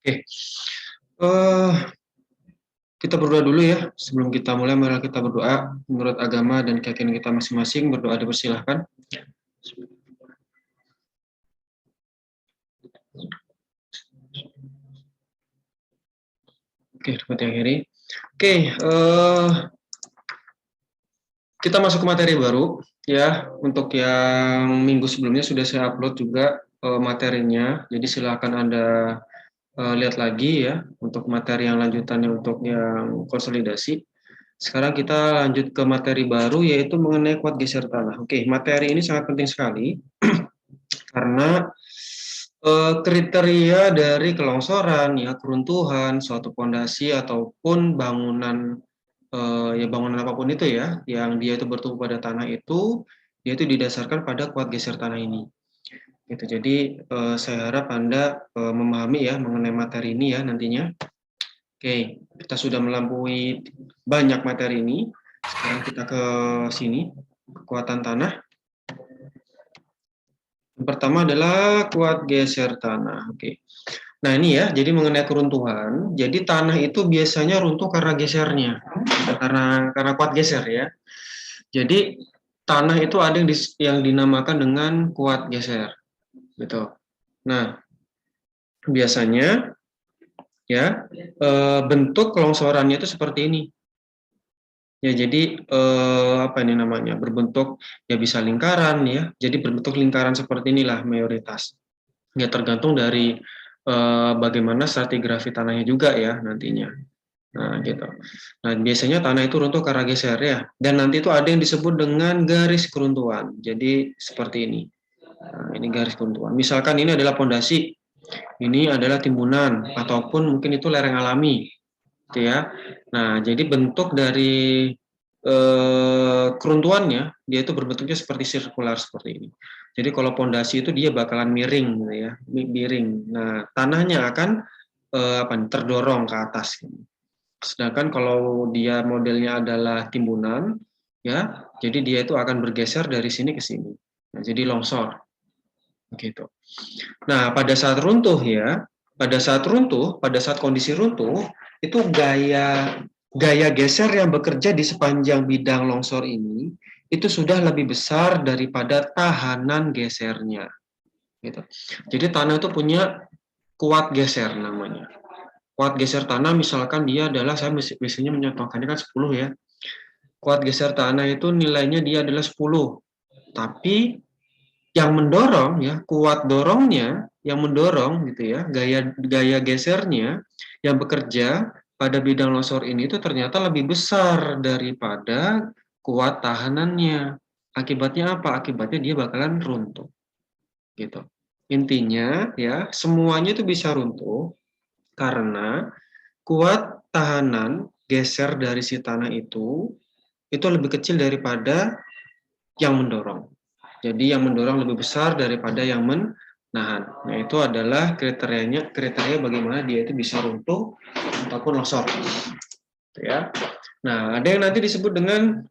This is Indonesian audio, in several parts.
Oke, eh, kita berdoa dulu ya. Sebelum kita mulai, mari kita berdoa menurut agama dan keyakinan kita masing-masing. Berdoa dipersilahkan. Oke, dapat yang akhiri. Oke, kita masuk ke materi baru ya. Untuk yang minggu sebelumnya sudah saya upload juga materinya. Jadi silakan Anda lihat lagi ya untuk materi yang lanjutannya untuk yang konsolidasi. Sekarang kita lanjut ke materi baru yaitu mengenai kuat geser tanah. Oke, materi ini sangat penting sekali karena kriteria dari kelongsoran, ya keruntuhan, suatu pondasi ataupun bangunan ya bangunan apapun itu ya, yang dia itu bertumbuh pada tanah itu, dia itu didasarkan pada kuat geser tanah ini. Gitu. Jadi saya harap Anda memahami ya mengenai materi ini ya nantinya. Oke, kita sudah melampaui banyak materi ini. Sekarang kita ke sini, kekuatan tanah. Yang pertama adalah kuat geser tanah. Oke. Nah ini ya, jadi mengenai keruntuhan, jadi tanah itu biasanya runtuh karena gesernya, karena kuat geser ya. Jadi tanah itu ada yang dinamakan dengan kuat geser, gitu. Nah biasanya ya bentuk longsorannya itu seperti ini. Ya jadi apa ini namanya berbentuk ya bisa lingkaran ya. Jadi berbentuk lingkaran seperti inilah mayoritas. Ya tergantung dari bagaimana stratigrafi tanahnya juga ya nantinya. Nah, gitu. Nah, biasanya tanah itu runtuh karena geser ya. Dan nanti itu ada yang disebut dengan garis keruntuhan. Jadi seperti ini. Nah, ini garis keruntuhan. Misalkan ini adalah pondasi, ini adalah timbunan ataupun mungkin itu lereng alami, gitu ya. Nah, jadi bentuk dari keruntuhannya dia itu berbentuknya seperti sirkular seperti ini. Jadi kalau pondasi itu dia bakalan miring gitu ya, miring. Nah, tanahnya akan terdorong ke atas. Sedangkan kalau dia modelnya adalah timbunan, ya, jadi dia itu akan bergeser dari sini ke sini. Nah, jadi longsor, gitu. Nah, pada saat runtuh ya, pada saat kondisi runtuh, itu gaya geser yang bekerja di sepanjang bidang longsor ini itu sudah lebih besar daripada tahanan gesernya, gitu. Jadi tanah itu punya kuat geser namanya. Kuat geser tanah misalkan dia adalah saya biasanya menyontohkannya kan 10 ya. Kuat geser tanah itu nilainya dia adalah 10. Tapi yang mendorong ya, kuat dorongnya yang mendorong gitu ya, gaya gesernya yang bekerja pada bidang longsor ini itu ternyata lebih besar daripada kuat tahanannya. Akibatnya apa? Akibatnya dia bakalan runtuh. Gitu. Intinya ya, semuanya itu bisa runtuh karena kuat tahanan geser dari si tanah itu lebih kecil daripada yang mendorong. Jadi yang mendorong lebih besar daripada yang menahan. Nah, itu adalah kriteria bagaimana dia itu bisa runtuh ataupun longsor. Ya. Nah, ada yang nanti disebut dengan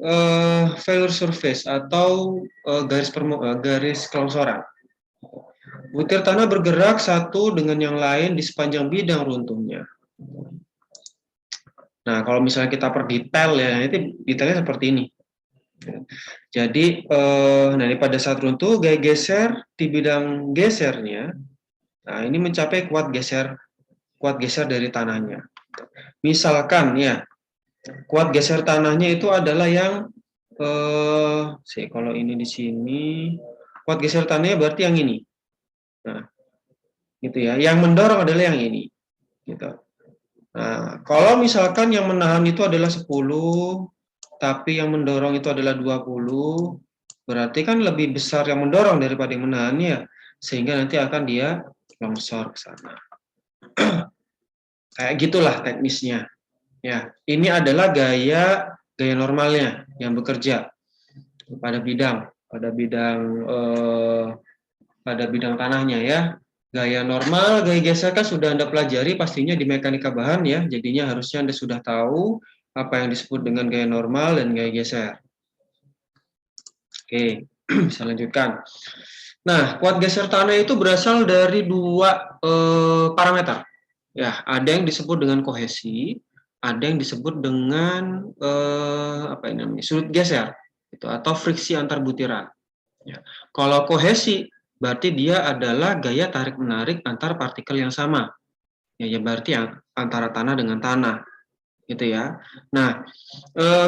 failure surface atau garis kelongsoran. Butir tanah bergerak satu dengan yang lain di sepanjang bidang runtuhnya. Nah, kalau misalnya kita perdetail ya, itu detailnya seperti ini. Jadi, nah ini pada saat runtuh, gaya geser di bidang gesernya, nah ini mencapai kuat geser dari tanahnya. Misalkan ya, kuat geser tanahnya itu adalah yang, kalau ini di sini, kuat geser tanahnya berarti yang ini. Nah, gitu ya. Yang mendorong adalah yang ini. Gitu. Nah, kalau misalkan yang menahan itu adalah 10, tapi yang mendorong itu adalah 20, berarti kan lebih besar yang mendorong daripada yang menahan ya, sehingga nanti akan dia longsor ke sana. Kayak gitulah teknisnya. Ya, ini adalah gaya normalnya yang bekerja pada bidang tanahnya ya. Gaya normal, gaya geser kan sudah Anda pelajari pastinya di mekanika bahan ya. Jadinya harusnya Anda sudah tahu apa yang disebut dengan gaya normal dan gaya geser. Oke, bisa lanjutkan. Nah, kuat geser tanah itu berasal dari dua parameter. Ya, ada yang disebut dengan kohesi, ada yang disebut dengan apa ini namanya, sudut geser, gitu, atau friksi antar butiran. Ya. Kalau kohesi berarti dia adalah gaya tarik menarik antar partikel yang sama. Ya, berarti yang antara tanah dengan tanah, gitu ya. Nah,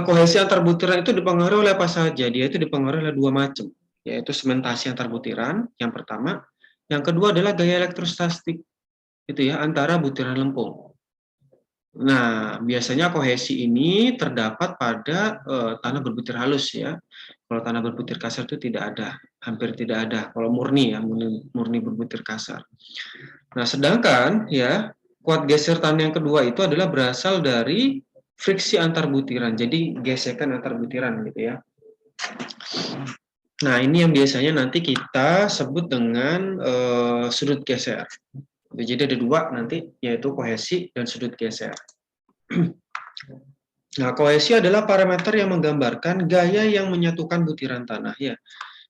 kohesi antar butiran itu dipengaruhi oleh apa saja? Dia itu dipengaruhi oleh dua macam, yaitu sementasi antar butiran yang pertama, yang kedua adalah gaya elektrostatik, gitu ya, antara butiran lempung. Nah, biasanya kohesi ini terdapat pada tanah berbutir halus ya. Kalau tanah berbutir kasar itu tidak ada, hampir tidak ada. Kalau murni ya, murni berbutir kasar. Nah, sedangkan ya kuat geser tanah yang kedua itu adalah berasal dari friksi antar butiran. Jadi gesekan antar butiran gitu ya. Nah, ini yang biasanya nanti kita sebut dengan sudut geser. Jadi ada dua nanti, yaitu kohesi dan sudut geser. Nah, kohesi adalah parameter yang menggambarkan gaya yang menyatukan butiran tanah ya,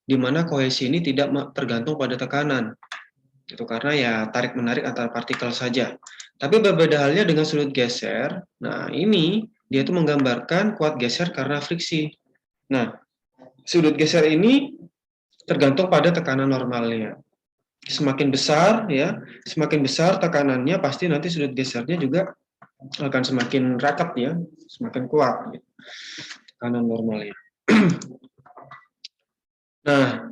di mana kohesi ini tidak tergantung pada tekanan. Itu karena ya tarik menarik antara partikel saja. Tapi berbeda halnya dengan sudut geser. Nah, ini dia itu menggambarkan kuat geser karena friksi. Nah, sudut geser ini tergantung pada tekanan normalnya. Semakin besar ya, semakin besar tekanannya pasti nanti sudut gesernya juga akan semakin raket ya, semakin kuat gitu, tekanan normalnya. Nah,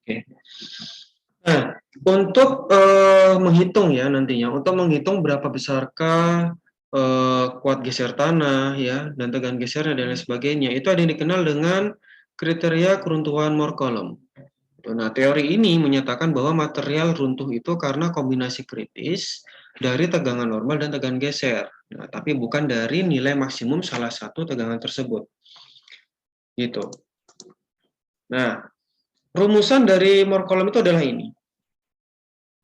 oke. Nah, untuk menghitung ya nantinya, untuk menghitung berapa besarkah kuat geser tanah ya dan tegangan gesernya dan lain sebagainya, itu ada yang dikenal dengan kriteria keruntuhan Mohr-Coulomb. Nah, teori ini menyatakan bahwa material runtuh itu karena kombinasi kritis dari tegangan normal dan tegangan geser. Nah, tapi bukan dari nilai maksimum salah satu tegangan tersebut. Gitu. Nah, rumusan dari Mohr-Coulomb itu adalah ini.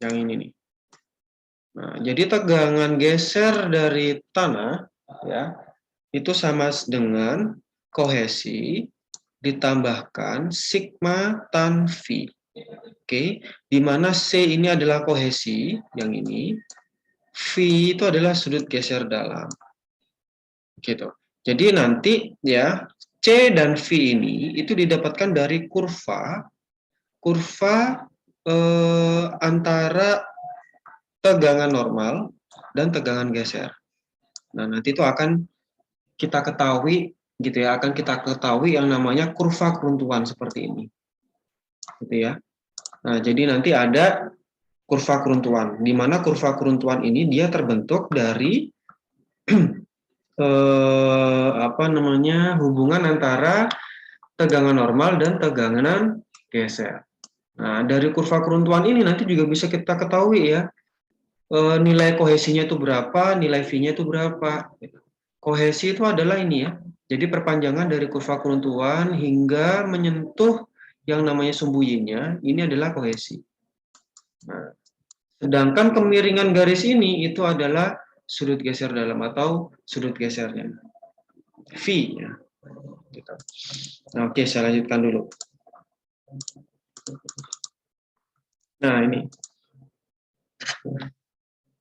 Yang ini nih. Nah, jadi tegangan geser dari tanah ya, itu sama dengan kohesi ditambahkan sigma tan V. Oke, di mana C ini adalah kohesi, yang ini, V itu adalah sudut geser dalam. Gitu. Jadi nanti ya C dan V ini itu didapatkan dari kurva antara tegangan normal dan tegangan geser. Nah, nanti itu akan kita ketahui gitu ya, akan kita ketahui yang namanya kurva keruntuhan seperti ini. Gitu ya. Nah, jadi nanti ada kurva keruntuhan, di mana kurva keruntuhan ini dia terbentuk dari hubungan antara tegangan normal dan tegangan geser. Nah, dari kurva keruntuhan ini nanti juga bisa kita ketahui ya, nilai kohesinya itu berapa, nilai V-nya itu berapa. Kohesi itu adalah ini ya, jadi perpanjangan dari kurva keruntuhan hingga menyentuh yang namanya sumbu Y-nya, ini adalah kohesi. Nah, sedangkan kemiringan garis ini itu adalah sudut geser dalam atau sudut gesernya, V. Ya. Nah, oke, saya lanjutkan dulu. Nah, ini.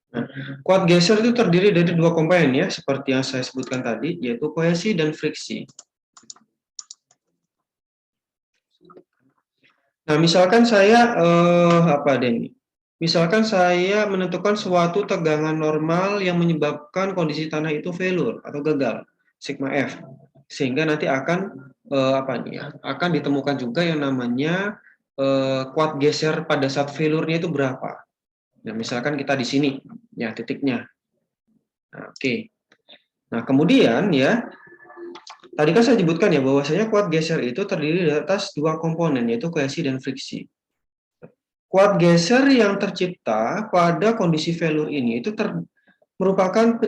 Nah, kuat geser itu terdiri dari dua komponen ya, seperti yang saya sebutkan tadi, yaitu kohesi dan friksi. Nah, misalkan saya misalkan saya menentukan suatu tegangan normal yang menyebabkan kondisi tanah itu failure atau gagal, sigma F, sehingga nanti akan akan ditemukan juga yang namanya kuat geser pada saat failure-nya itu berapa. Nah, misalkan kita di sini, ya titiknya. Nah, oke. Nah, kemudian ya, tadi kan saya sebutkan ya bahwasanya kuat geser itu terdiri dari atas dua komponen, yaitu kohesi dan friksi. Kuat geser yang tercipta pada kondisi failure ini itu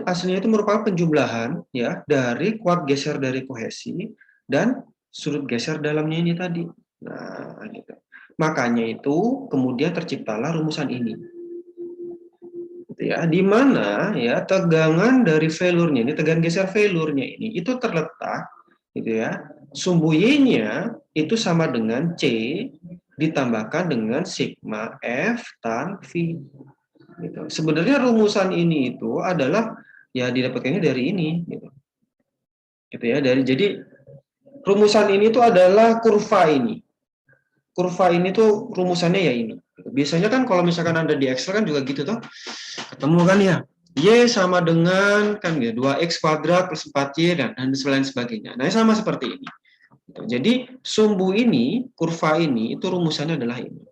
aslinya itu merupakan penjumlahan ya dari kuat geser dari kohesi dan sudut geser dalamnya ini tadi. Nah, gitu. Makanya itu kemudian terciptalah rumusan ini. Gitu ya, di mana ya tegangan dari failure-nya ini, tegangan geser failure-nya ini itu terletak gitu ya. Sumbu Y-nya itu sama dengan C ditambahkan dengan sigma F tan V. Gitu. Sebenarnya rumusan ini itu adalah ya didapatkannya dari ini, gitu ya. Jadi rumusan ini tuh adalah kurva ini. Kurva ini tuh rumusannya ya ini. Biasanya kan kalau misalkan Anda di Excel kan juga gitu tuh. Ketemu kan ya. Y sama dengan kan ya 2x kuadrat plus 4y dan lain sebagainya. Nah, sama seperti ini. Jadi sumbu ini, kurva ini itu rumusannya adalah ini.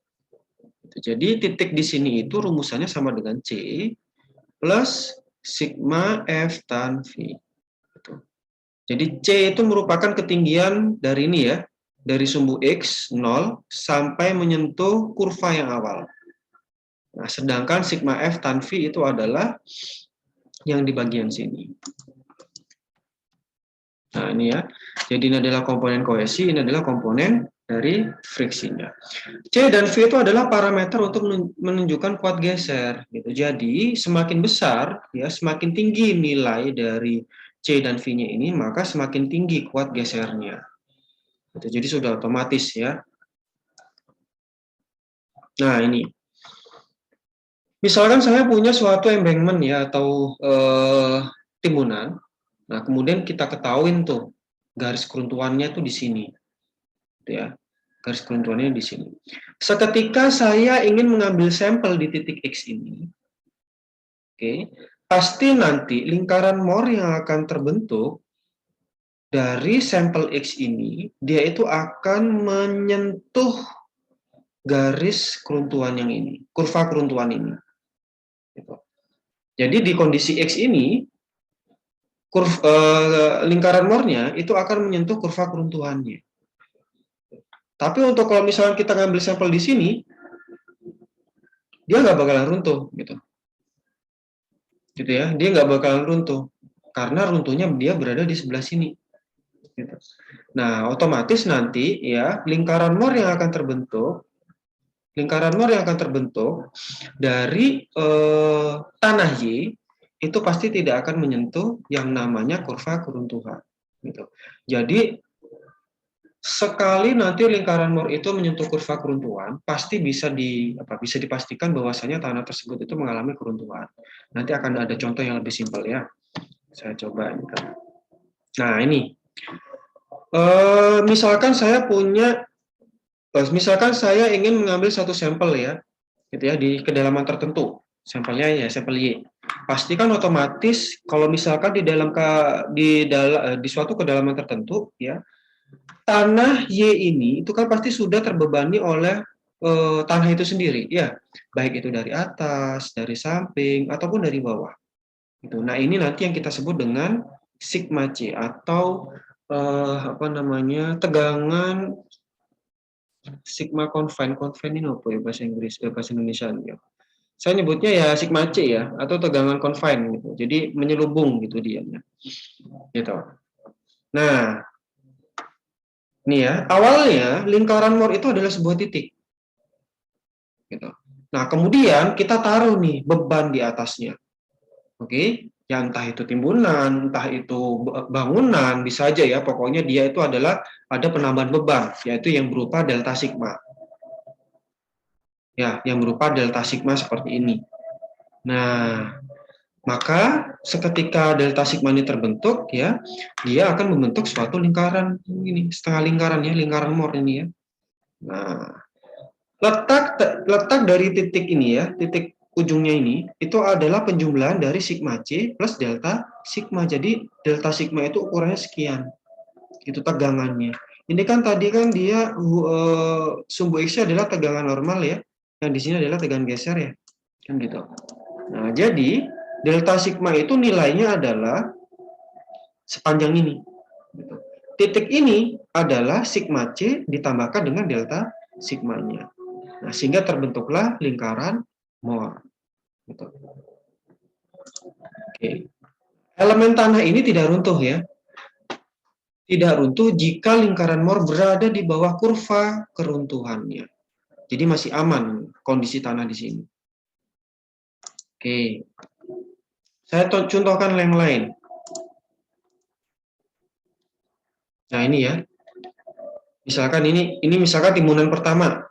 Jadi titik di sini itu rumusannya sama dengan C plus sigma F tan V. Jadi C itu merupakan ketinggian dari ini ya, dari sumbu X 0 sampai menyentuh kurva yang awal. Nah, sedangkan sigma F tan V itu adalah yang di bagian sini. Nah, ini ya. Jadi ini adalah komponen kohesi, ini adalah komponen dari friksinya. C dan V itu adalah parameter untuk menunjukkan kuat geser. Gitu. Jadi semakin besar, ya semakin tinggi nilai dari C dan V-nya ini, maka semakin tinggi kuat gesernya. Gitu. Jadi sudah otomatis ya. Nah ini, misalkan saya punya suatu embankment ya atau timbunan. Nah kemudian kita ketahuin tuh garis keruntuhannya tuh di sini, gitu ya. Garis keruntuhannya di sini. Seketika saya ingin mengambil sampel di titik X ini, oke, pasti nanti lingkaran Moore yang akan terbentuk dari sampel X ini, dia itu akan menyentuh garis keruntuhan yang ini, kurva keruntuhan ini. Gitu. Jadi di kondisi X ini, lingkaran Moore-nya itu akan menyentuh kurva keruntuhannya. Tapi untuk kalau misalnya kita ngambil sampel di sini, dia nggak bakalan runtuh, gitu ya. Dia nggak bakalan runtuh karena runtuhnya dia berada di sebelah sini. Gitu. Nah, otomatis nanti ya lingkaran Moore yang akan terbentuk dari tanah Y itu pasti tidak akan menyentuh yang namanya kurva keruntuhan. Gitu. Jadi sekali nanti lingkaran Moore itu menyentuh kurva keruntuhan, pasti bisa dipastikan bahwasanya tanah tersebut itu mengalami keruntuhan. Nanti akan ada contoh yang lebih simpel ya. Saya coba ini kan. Nah ini, misalkan saya ingin mengambil satu sampel ya, gitu ya di kedalaman tertentu. Sampelnya ya sampel Y. Pastikan otomatis kalau misalkan di suatu kedalaman tertentu ya, tanah Y ini itu kan pasti sudah terbebani oleh tanah itu sendiri, ya, baik itu dari atas, dari samping, ataupun dari bawah. Gitu. Nah ini nanti yang kita sebut dengan sigma C atau tegangan sigma confine. Confine ini apa ya bahasa Inggris, bahasa Indonesia ya. Saya nyebutnya ya sigma C ya, atau tegangan confine gitu. Jadi menyelubung gitu dia. Gitu. Nah, nih ya, awalnya lingkaran Moore itu adalah sebuah titik. Gitu. Nah, kemudian kita taruh nih beban di atasnya. Oke, ya entah itu timbunan, entah itu bangunan, bisa aja ya, pokoknya dia itu adalah ada penambahan beban, yaitu yang berupa delta sigma. Ya, yang berupa delta sigma seperti ini. Nah, maka seketika delta sigma ini terbentuk ya, dia akan membentuk suatu lingkaran ini, setengah lingkaran ya, lingkaran Moore ini ya. Nah, letak dari titik ini ya, titik ujungnya ini itu adalah penjumlahan dari sigma C plus delta sigma. Jadi delta sigma itu ukurannya sekian. Itu tegangannya. Ini kan tadi kan dia sumbu X adalah tegangan normal ya. Yang di sini adalah tegangan geser ya. Kan gitu. Nah, jadi delta sigma itu nilainya adalah sepanjang ini. Gitu. Titik ini adalah sigma C ditambahkan dengan delta sigmanya. Nah, sehingga terbentuklah lingkaran Moore. Gitu. Oke. Elemen tanah ini tidak runtuh ya. Tidak runtuh jika lingkaran Moore berada di bawah kurva keruntuhannya. Jadi masih aman kondisi tanah di sini. Oke. Saya contohkan yang lain. Nah, ini ya. Misalkan ini misalkan timbunan pertama.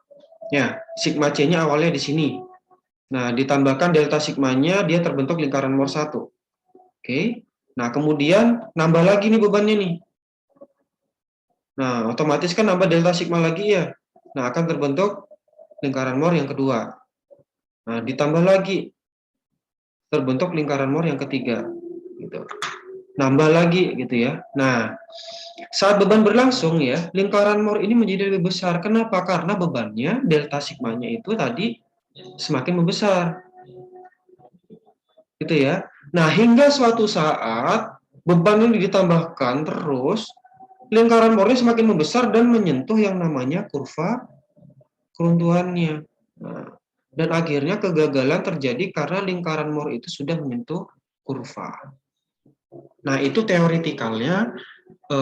Ya, sigma C-nya awalnya di sini. Nah, ditambahkan delta sigmanya, dia terbentuk lingkaran Mohr 1. Oke. Nah, kemudian nambah lagi nih bebannya nih. Nah, otomatis kan nambah delta sigma lagi ya. Nah, akan terbentuk lingkaran Mohr yang kedua. Nah, ditambah lagi terbentuk lingkaran Mohr yang ketiga. Gitu. Nambah lagi gitu ya. Nah, saat beban berlangsung ya, lingkaran Mohr ini menjadi lebih besar. Kenapa? Karena bebannya, delta sigmanya itu tadi semakin membesar. Gitu ya. Nah, hingga suatu saat beban ini ditambahkan terus, lingkaran Mohrnya semakin membesar dan menyentuh yang namanya kurva keruntuhannya. Nah, dan akhirnya kegagalan terjadi karena lingkaran Mohr itu sudah menyentuh kurva. Nah, itu teoretikalnya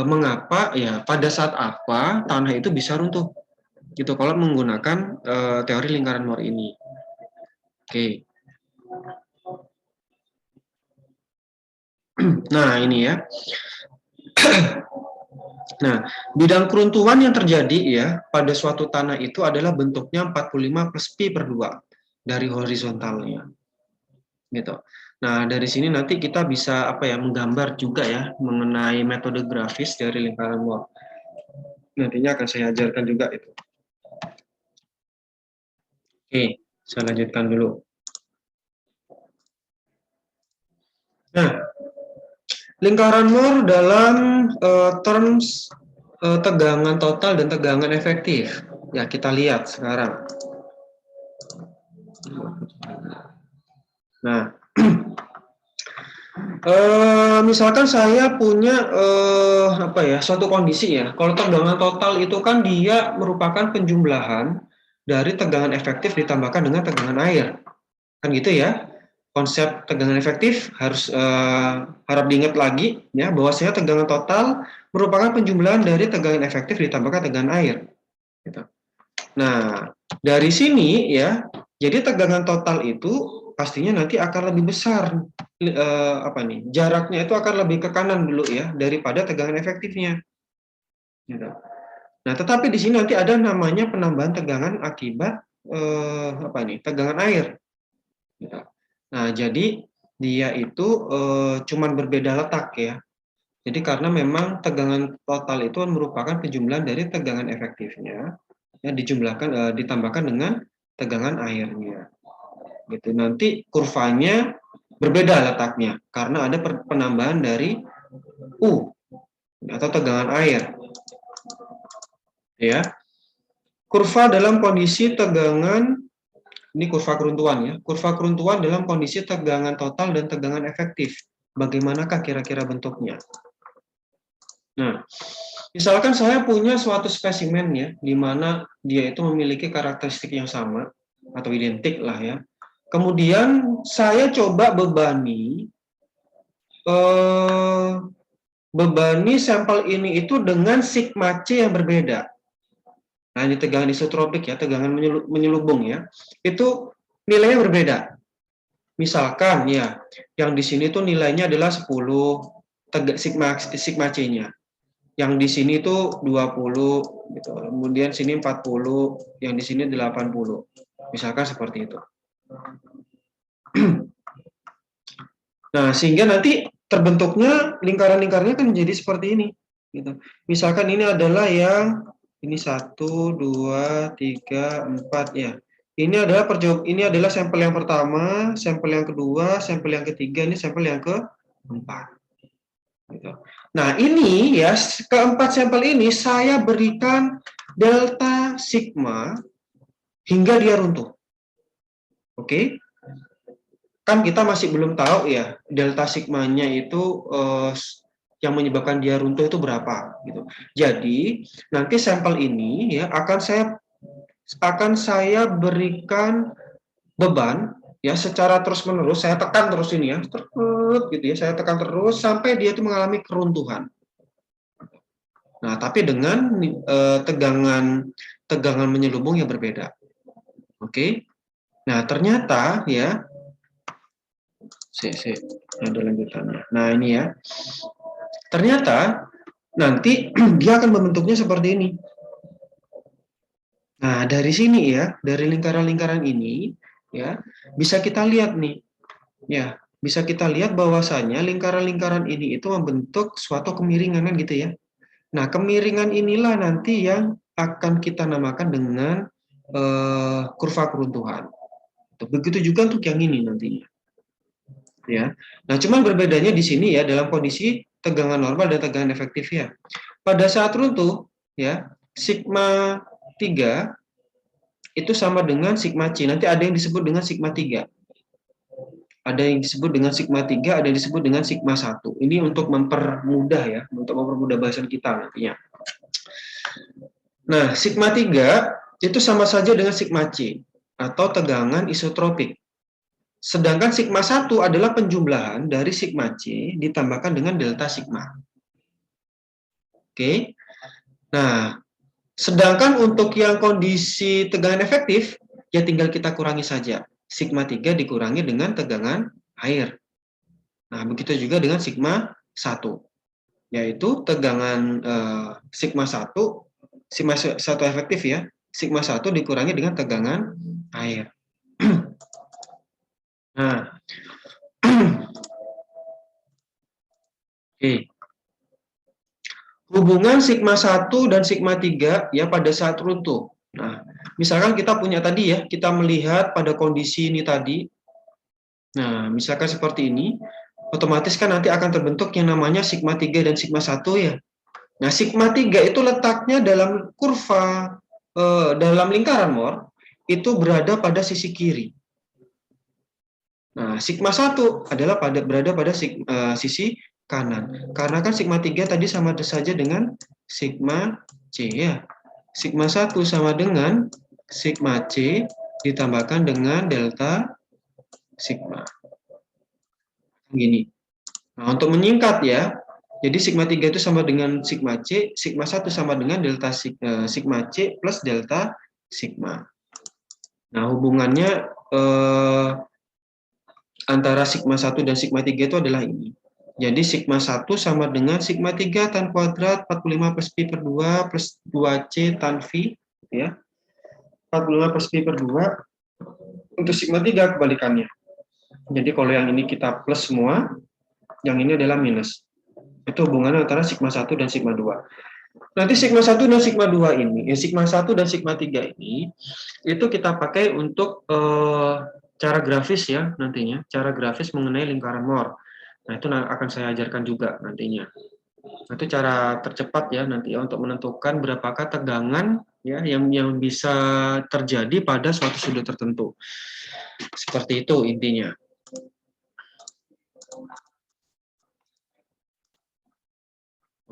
mengapa ya pada saat apa tanah itu bisa runtuh. Gitu kalau menggunakan teori lingkaran Mohr ini. Oke. Nah, ini ya. Nah, bidang keruntuhan yang terjadi ya pada suatu tanah itu adalah bentuknya 45 plus pi per 2 dari horizontalnya. Gitu. Nah, dari sini nanti kita bisa apa ya menggambar juga ya mengenai metode grafis dari lingkaran Mohr. Nantinya akan saya ajarkan juga itu. Oke, saya lanjutkan dulu. Nah, lingkaran Mohr dalam terms tegangan total dan tegangan efektif. Ya, kita lihat sekarang. Nah, misalkan saya punya apa ya suatu kondisi ya. Kalau tegangan total itu kan dia merupakan penjumlahan dari tegangan efektif ditambahkan dengan tegangan air, kan gitu ya. Konsep tegangan efektif harus harap diingat lagi ya bahwasanya tegangan total merupakan penjumlahan dari tegangan efektif ditambahkan tegangan air. Gitu. Nah, dari sini ya, jadi tegangan total itu pastinya nanti akan lebih besar apa nih? Jaraknya itu akan lebih ke kanan dulu ya daripada tegangan efektifnya. Gitu. Nah, tetapi di sini nanti ada namanya penambahan tegangan akibat apa nih? Tegangan air. Gitu. Nah, jadi dia itu cuman berbeda letak ya. Jadi karena memang tegangan total itu merupakan penjumlahan dari tegangan efektifnya ya dijumlahkan ditambahkan dengan tegangan airnya. Gitu. Nanti kurvanya berbeda letaknya karena ada penambahan dari U atau tegangan air. Ya. Kurva dalam kondisi tegangan ini kurva keruntuhan ya. Kurva keruntuhan dalam kondisi tegangan total dan tegangan efektif. Bagaimanakah kira-kira bentuknya? Nah, misalkan saya punya suatu spesimen ya, di mana dia itu memiliki karakteristik yang sama atau identik lah ya. Kemudian saya coba bebani sampel ini itu dengan sigma C yang berbeda. Nah, ini tegangan isotropik ya, tegangan menyelubung ya. Itu nilainya berbeda. Misalkan ya, yang di sini tuh nilainya adalah 10 sigma C-nya. Yang di sini tuh 20 gitu. Kemudian sini 40, yang di sini 80. Misalkan seperti itu. Nah, sehingga nanti terbentuknya lingkaran-lingkarannya kan menjadi seperti ini. Gitu. Misalkan ini adalah yang ini 1, 2, 3, 4 ya. Ini adalah sampel yang pertama, sampel yang kedua, sampel yang ketiga, ini sampel yang keempat. Gitu. Nah, ini ya keempat sampel ini saya berikan delta sigma hingga dia runtuh. Oke? Kan kita masih belum tahu ya delta sigmanya itu yang menyebabkan dia runtuh itu berapa gitu. Jadi nanti sampel ini ya akan saya berikan beban ya secara terus menerus, saya tekan terus ini ya terus gitu ya, saya tekan terus sampai dia itu mengalami keruntuhan. Nah, tapi dengan tegangan menyelubung yang berbeda. Oke. Nah, ternyata ya ada lanjutannya. Nah, ini ya. Ternyata nanti dia akan membentuknya seperti ini. Nah, dari sini ya, dari lingkaran-lingkaran ini, ya, bisa kita lihat nih, ya, bisa kita lihat bahwasanya lingkaran-lingkaran ini itu membentuk suatu kemiringan kan gitu ya. Nah, kemiringan inilah nanti yang akan kita namakan dengan kurva keruntuhan. Begitu juga untuk yang ini nantinya. Ya. Nah, cuman berbedanya di sini ya dalam kondisi tegangan normal dan tegangan efektif ya. Pada saat runtuh ya, sigma 3 itu sama dengan sigma C. Nanti ada yang disebut dengan sigma 3. Ada yang disebut dengan sigma 3, ada yang disebut dengan sigma 1. Ini untuk mempermudah ya, untuk mempermudah bahasan kita nantinya. Nah, sigma 3 itu sama saja dengan sigma C atau tegangan isotropik. Sedangkan sigma 1 adalah penjumlahan dari sigma C ditambahkan dengan delta sigma. Oke. Nah, sedangkan untuk yang kondisi tegangan efektif, ya tinggal kita kurangi saja. Sigma 3 dikurangi dengan tegangan air. Nah, begitu juga dengan sigma 1, yaitu tegangan sigma 1 efektif ya, sigma 1 dikurangi dengan tegangan air. Nah, oke. Hubungan sigma 1 dan sigma 3 ya pada saat runtuh. Nah, misalkan kita punya tadi ya, kita melihat pada kondisi ini tadi. Nah, misalkan seperti ini, otomatis kan nanti akan terbentuk yang namanya sigma 3 dan sigma 1 ya. Nah, sigma 3 itu letaknya dalam kurva dalam lingkaran Mohr itu berada pada sisi kiri. Nah, sigma 1 adalah berada pada sisi kanan. Karena kan sigma 3 tadi sama saja dengan sigma C ya. Sigma 1 sama dengan sigma C ditambahkan dengan delta sigma. Gini. Nah, untuk menyingkat ya, jadi sigma 3 itu sama dengan sigma C, sigma 1 sama dengan delta sigma C plus delta sigma. Nah, hubungannya antara sigma 1 dan sigma 3 itu adalah ini. Jadi sigma 1 sama dengan sigma 3 tan kuadrat 45 plus pi per 2 plus 2C tan V, ya. 45 plus pi per 2. Untuk sigma 3 kebalikannya. Jadi kalau yang ini kita plus semua, yang ini adalah minus. Itu hubungannya antara sigma 1 dan sigma 2. Nanti sigma 1 dan sigma 2 ini, sigma 1 dan sigma 3 ini, itu kita pakai untuk cara grafis ya nantinya, cara grafis mengenai lingkaran Mohr. Nah, itu akan saya ajarkan juga nantinya. Itu cara tercepat ya nanti ya untuk menentukan berapakah tegangan ya yang bisa terjadi pada suatu sudut tertentu. Seperti itu intinya.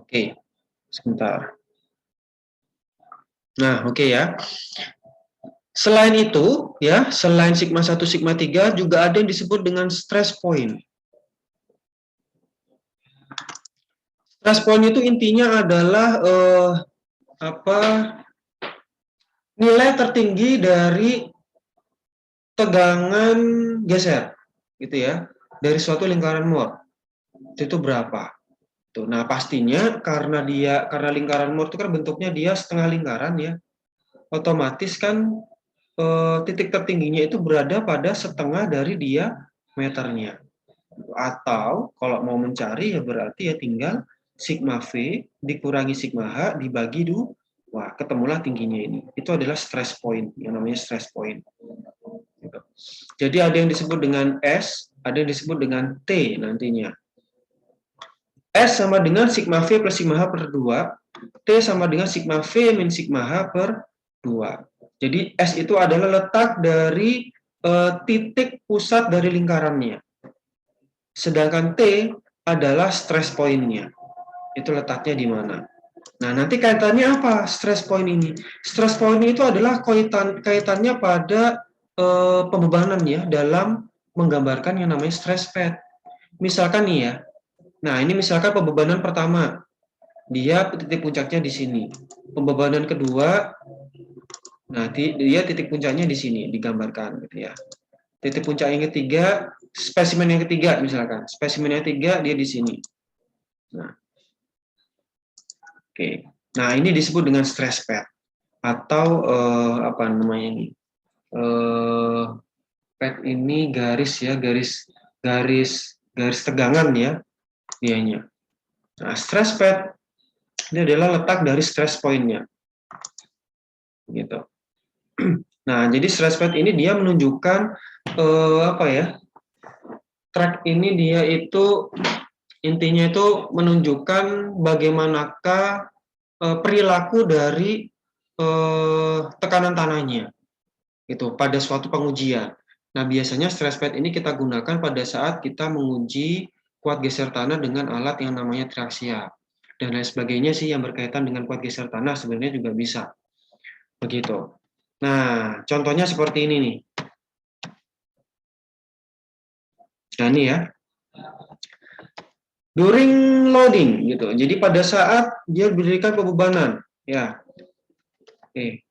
Oke, sebentar. Nah, oke ya. Selain itu, ya, selain sigma 1, sigma 3 juga ada yang disebut dengan stress point. Stress point itu intinya adalah nilai tertinggi dari tegangan geser, gitu ya, dari suatu lingkaran Mohr. Itu berapa? Tuh, nah pastinya karena lingkaran Mohr itu kan bentuknya dia setengah lingkaran ya, otomatis kan titik tertingginya itu berada pada setengah dari diameternya. Atau kalau mau mencari ya berarti ya tinggal sigma V dikurangi sigma H dibagi 2. Wah, ketemulah tingginya ini. Itu adalah stress point, yang namanya stress point. Gitu. Jadi ada yang disebut dengan S, ada yang disebut dengan T nantinya. S sama dengan sigma V plus sigma H per 2, T sama dengan sigma V min sigma H per 2. Jadi S itu adalah letak dari titik pusat dari lingkarannya. Sedangkan T adalah stress point-nya. Itu letaknya di mana. Nah, nanti kaitannya apa stress point ini? Stress point itu adalah kaitannya pada pembebanan ya dalam menggambarkan yang namanya stress pad. Misalkan nih ya. Nah, ini misalkan pembebanan pertama. Dia titik puncaknya di sini. Pembebanan kedua, nah dia titik puncaknya di sini digambarkan gitu ya. Titik puncak yang ketiga, spesimen yang ketiga misalkan. Spesimen yang ketiga dia di sini. Nah, oke. Nah, ini disebut dengan stress pad atau apa namanya ini? pad ini garis ya, garis tegangan ya dianya. Nah, stress pad ini adalah letak dari stress point-nya. Gitu. Nah, jadi stress pad ini dia menunjukkan apa ya? Track ini dia itu intinya itu menunjukkan bagaimanakah perilaku dari tekanan tanahnya itu pada suatu pengujian. Nah, biasanya stress pad ini kita gunakan pada saat kita menguji kuat geser tanah dengan alat yang namanya traksia dan lain sebagainya sih yang berkaitan dengan kuat geser tanah sebenarnya juga bisa begitu. Nah, contohnya seperti ini nih. Nah, ini ya. During loading gitu. Jadi pada saat dia berdirikan pembebanan, ya. Oke.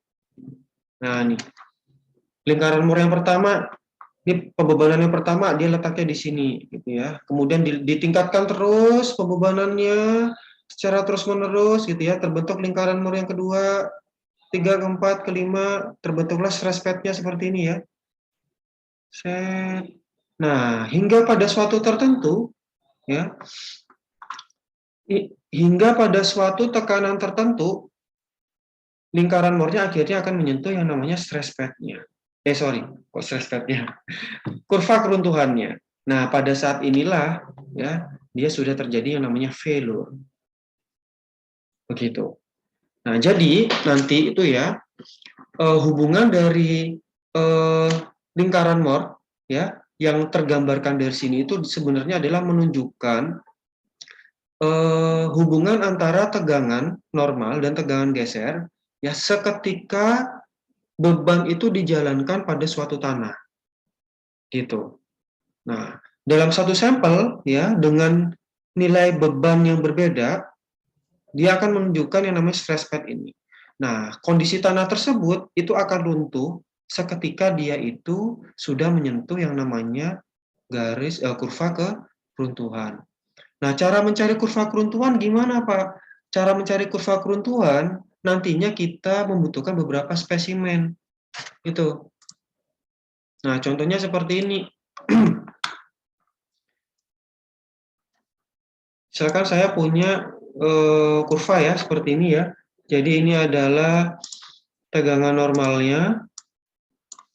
Nah, ini lingkaran mur yang pertama, ini pembebanan yang pertama dia letaknya di sini gitu ya. Kemudian ditingkatkan terus pembebanannya secara terus-menerus gitu ya. Terbentuk lingkaran mur yang kedua, 3, keempat, kelima, terbentuklah stress pad-nya seperti ini ya. Set. Nah, hingga pada suatu tertentu ya. Hingga pada suatu tekanan tertentu lingkaran murnya akhirnya akan menyentuh yang namanya stress pad-nya. Kok stress pad-nya? Kurva keruntuhannya. Nah, pada saat inilah ya, dia sudah terjadi yang namanya failure. Begitu. Nah, jadi nanti itu ya hubungan dari lingkaran Mohr ya yang tergambarkan dari sini itu sebenarnya adalah menunjukkan hubungan antara tegangan normal dan tegangan geser ya seketika beban itu dijalankan pada suatu tanah gitu. Nah, dalam satu sampel ya dengan nilai beban yang berbeda dia akan menunjukkan yang namanya stress pad ini. Nah, kondisi tanah tersebut itu akan runtuh seketika dia itu sudah menyentuh yang namanya garis kurva keruntuhan. Nah, cara mencari kurva keruntuhan gimana, Pak? Cara mencari kurva keruntuhan nantinya kita membutuhkan beberapa spesimen. Itu. Nah, contohnya seperti ini. Misalkan saya punya kurva ya, seperti ini ya. Jadi ini adalah tegangan normalnya.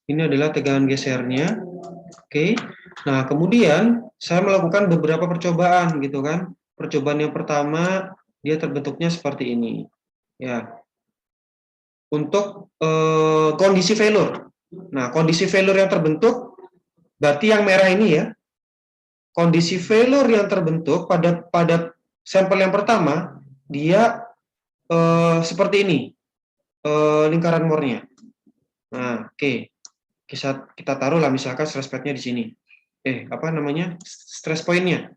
Ini adalah tegangan gesernya. Oke. Nah, kemudian saya melakukan beberapa percobaan gitu kan. Percobaan yang pertama dia terbentuknya seperti ini. Ya. Untuk kondisi failure. Nah, kondisi failure yang terbentuk berarti yang merah ini ya. Kondisi failure yang terbentuk pada sampel yang pertama dia seperti ini lingkaran Mohrnya. Nah, oke. Kita taruhlah misalkan stress pad-nya di sini. Apa namanya? Stress point-nya.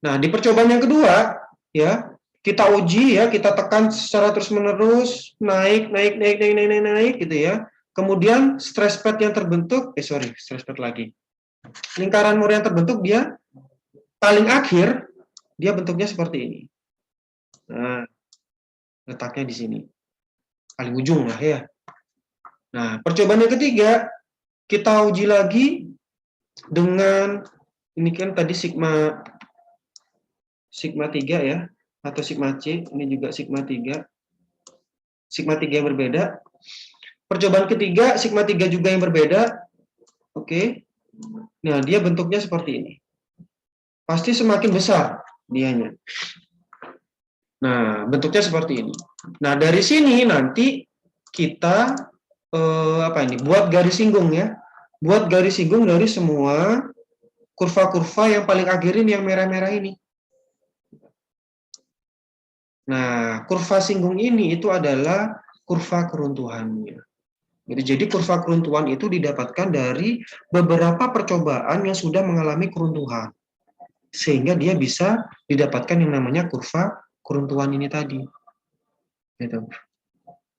Nah, di percobaan yang kedua, ya, kita uji ya, kita tekan secara terus-menerus, naik gitu ya. Kemudian stress pad yang terbentuk, stress pad lagi. Lingkaran Mohr yang terbentuk dia paling akhir dia bentuknya seperti ini. Nah, letaknya di sini. Paling ujung lah ya. Nah, percobaan yang ketiga, kita uji lagi dengan ini kan tadi sigma 3 ya atau sigma C, ini juga sigma 3. Sigma 3 yang berbeda. Percobaan ketiga sigma 3 juga yang berbeda. Oke. Nah, dia bentuknya seperti ini. Pasti semakin besar dianya. Nah, bentuknya seperti ini. Nah, dari sini nanti kita buat garis singgung ya. Buat garis singgung dari semua kurva-kurva yang paling akhir ini yang merah-merah ini. Nah, kurva singgung ini itu adalah kurva keruntuhannya. Jadi kurva keruntuhan itu didapatkan dari beberapa percobaan yang sudah mengalami keruntuhan. Sehingga dia bisa didapatkan yang namanya kurva keruntuhan ini tadi. Gitu.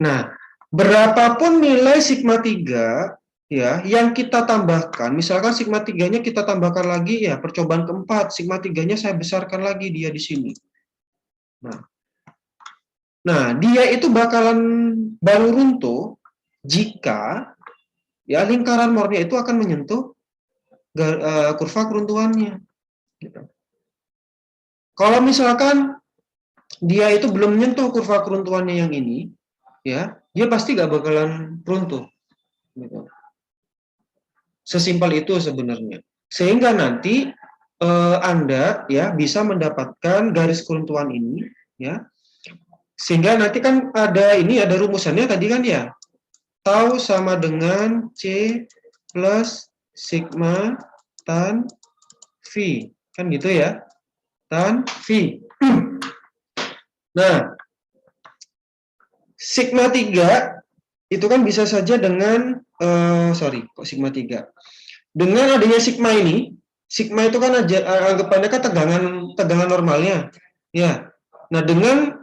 Nah, berapapun nilai sigma 3 ya yang kita tambahkan, misalkan sigma 3-nya kita tambahkan lagi ya, percobaan keempat, sigma 3-nya saya besarkan lagi dia di sini. Nah, dia itu bakalan baru runtuh jika ya lingkaran Moore-nya itu akan menyentuh kurva keruntuhannya. Gitu. Kalau misalkan dia itu belum menyentuh kurva keruntuhannya yang ini, ya dia pasti nggak bakalan runtuh. Gitu. Sesimpel itu sebenarnya. Sehingga nanti Anda ya bisa mendapatkan garis keruntuhan ini, ya. Sehingga nanti kan ada rumusannya tadi kan ya. Tau sama dengan C plus sigma tan V. Kan gitu ya. Tan V. Nah, sigma 3 itu kan bisa saja dengan kok sigma 3. Dengan adanya sigma ini, sigma itu kan anggapannya kan tegangan normalnya. Ya. Nah, dengan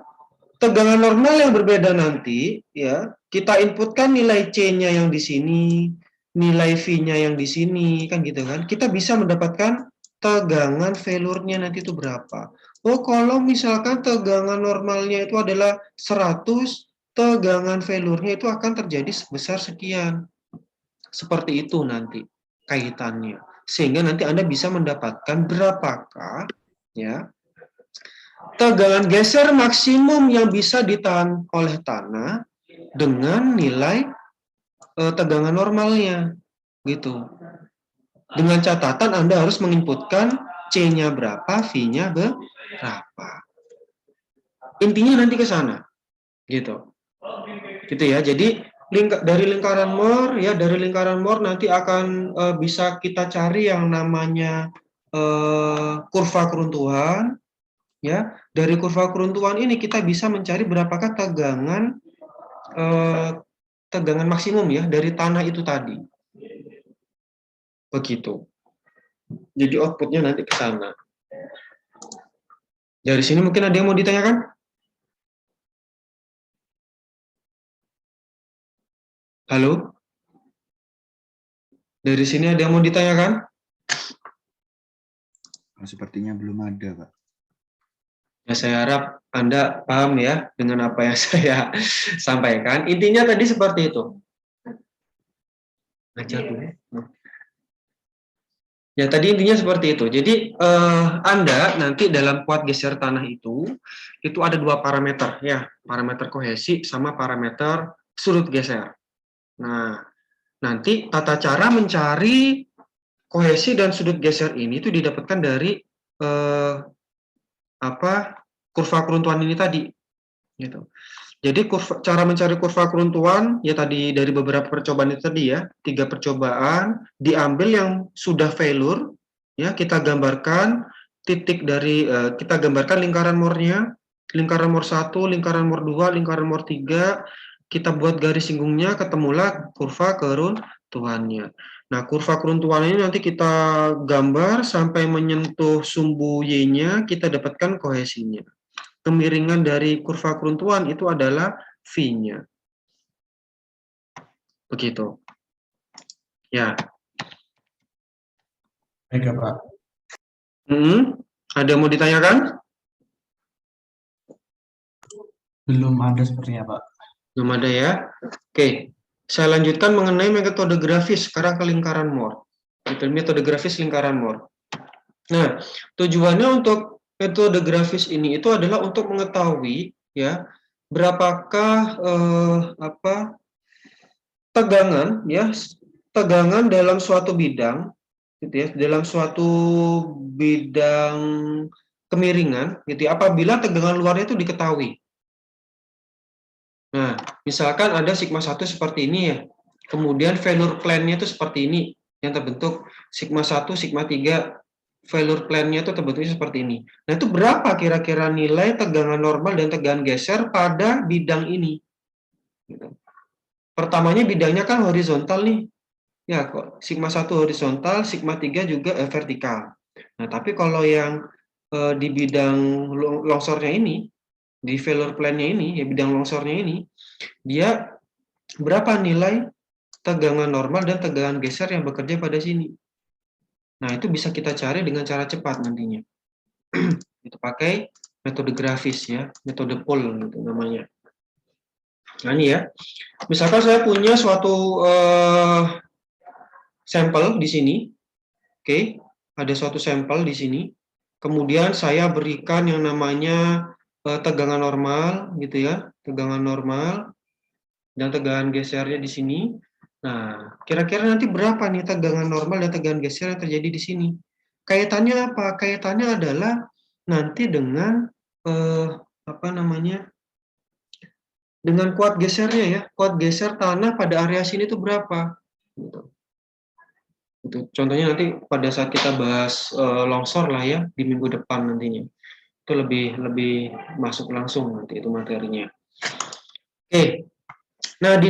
tegangan normal yang berbeda nanti, ya, kita inputkan nilai C-nya yang di sini, nilai V-nya yang di sini, kan gitu kan. Kita bisa mendapatkan tegangan failure-nya nanti itu berapa. Oh, kalau misalkan tegangan normalnya itu adalah 100, tegangan failure-nya itu akan terjadi sebesar sekian. Seperti itu nanti kaitannya. Sehingga nanti Anda bisa mendapatkan berapakah ya tegangan geser maksimum yang bisa ditahan oleh tanah dengan nilai tegangan normalnya gitu. Dengan catatan Anda harus menginputkan C-nya berapa, V-nya berapa. Intinya nanti ke sana. Gitu. Gitu ya. Jadi dari lingkaran Moore nanti akan bisa kita cari yang namanya kurva keruntuhan. Ya, dari kurva keruntuhan ini kita bisa mencari berapakah tegangan maksimum ya dari tanah itu tadi. Begitu. Jadi outputnya nanti ke sana. Dari sini mungkin ada yang mau ditanyakan? Halo? Dari sini ada yang mau ditanyakan? Sepertinya belum ada, Pak. Ya, saya harap Anda paham ya dengan apa yang saya sampaikan. Intinya tadi seperti itu. Ngajar dulu. Ya, tadi intinya seperti itu. Jadi, Anda nanti dalam kuat geser tanah itu ada dua parameter ya, parameter kohesi sama parameter sudut geser. Nah, nanti tata cara mencari kohesi dan sudut geser ini itu didapatkan dari kurva keruntuhan ini tadi. Gitu. Jadi cara mencari kurva keruntuhan ya tadi dari beberapa percobaan itu tadi ya, 3 percobaan diambil yang sudah failure ya, kita gambarkan titik dari kita gambarkan lingkaran Moore-nya, lingkaran Moore 1, lingkaran Moore 2, lingkaran Moore 3, kita buat garis singgungnya, ketemulah kurva keruntuhannya. Nah, kurva keruntuhan ini nanti kita gambar sampai menyentuh sumbu Y-nya, kita dapatkan kohesinya. Kemiringan dari kurva keruntuhan itu adalah V-nya. Begitu. Ya. Baik, Pak. Ada yang mau ditanyakan? Belum ada sepertinya, Pak. Belum ada ya. Oke. Saya lanjutkan mengenai metode grafis sekarang ke lingkaran Moore. Metode grafis lingkaran Moore. Nah, tujuannya untuk metode grafis ini itu adalah untuk mengetahui ya berapakah tegangan dalam suatu bidang gitu ya, dalam suatu bidang kemiringan gitu ya, apabila tegangan luarnya itu diketahui. Nah, misalkan ada sigma 1 seperti ini ya. Kemudian failure plan-nya itu seperti ini yang terbentuk sigma 1, sigma 3 failure plan-nya itu terbentuknya seperti ini. Nah, itu berapa kira-kira nilai tegangan normal dan tegangan geser pada bidang ini? Gitu. Pertamanya bidangnya kan horizontal nih. Ya, kok sigma 1 horizontal, sigma 3 juga vertikal. Nah, tapi kalau yang di bidang longsornya ini, di failure plan-nya ini, ya bidang longsornya ini, dia berapa nilai tegangan normal dan tegangan geser yang bekerja pada sini. Nah, itu bisa kita cari dengan cara cepat nantinya. Itu pakai metode grafis ya, metode pull gitu namanya. Nah, ini ya. Misalkan saya punya suatu sampel di sini. Oke, ada suatu sampel di sini. Kemudian saya berikan yang namanya tegangan normal, gitu ya, tegangan normal dan tegangan gesernya di sini. Nah, kira-kira nanti berapa nih tegangan normal dan tegangan geser yang terjadi di sini? Kaitannya apa? Kaitannya adalah nanti dengan apa namanya? Dengan kuat gesernya ya. Kuat geser tanah pada area sini itu berapa? Gitu. Itu contohnya nanti pada saat kita bahas longsor lah ya di minggu depan nantinya. Itu lebih masuk langsung nanti itu materinya. Oke. Nah, di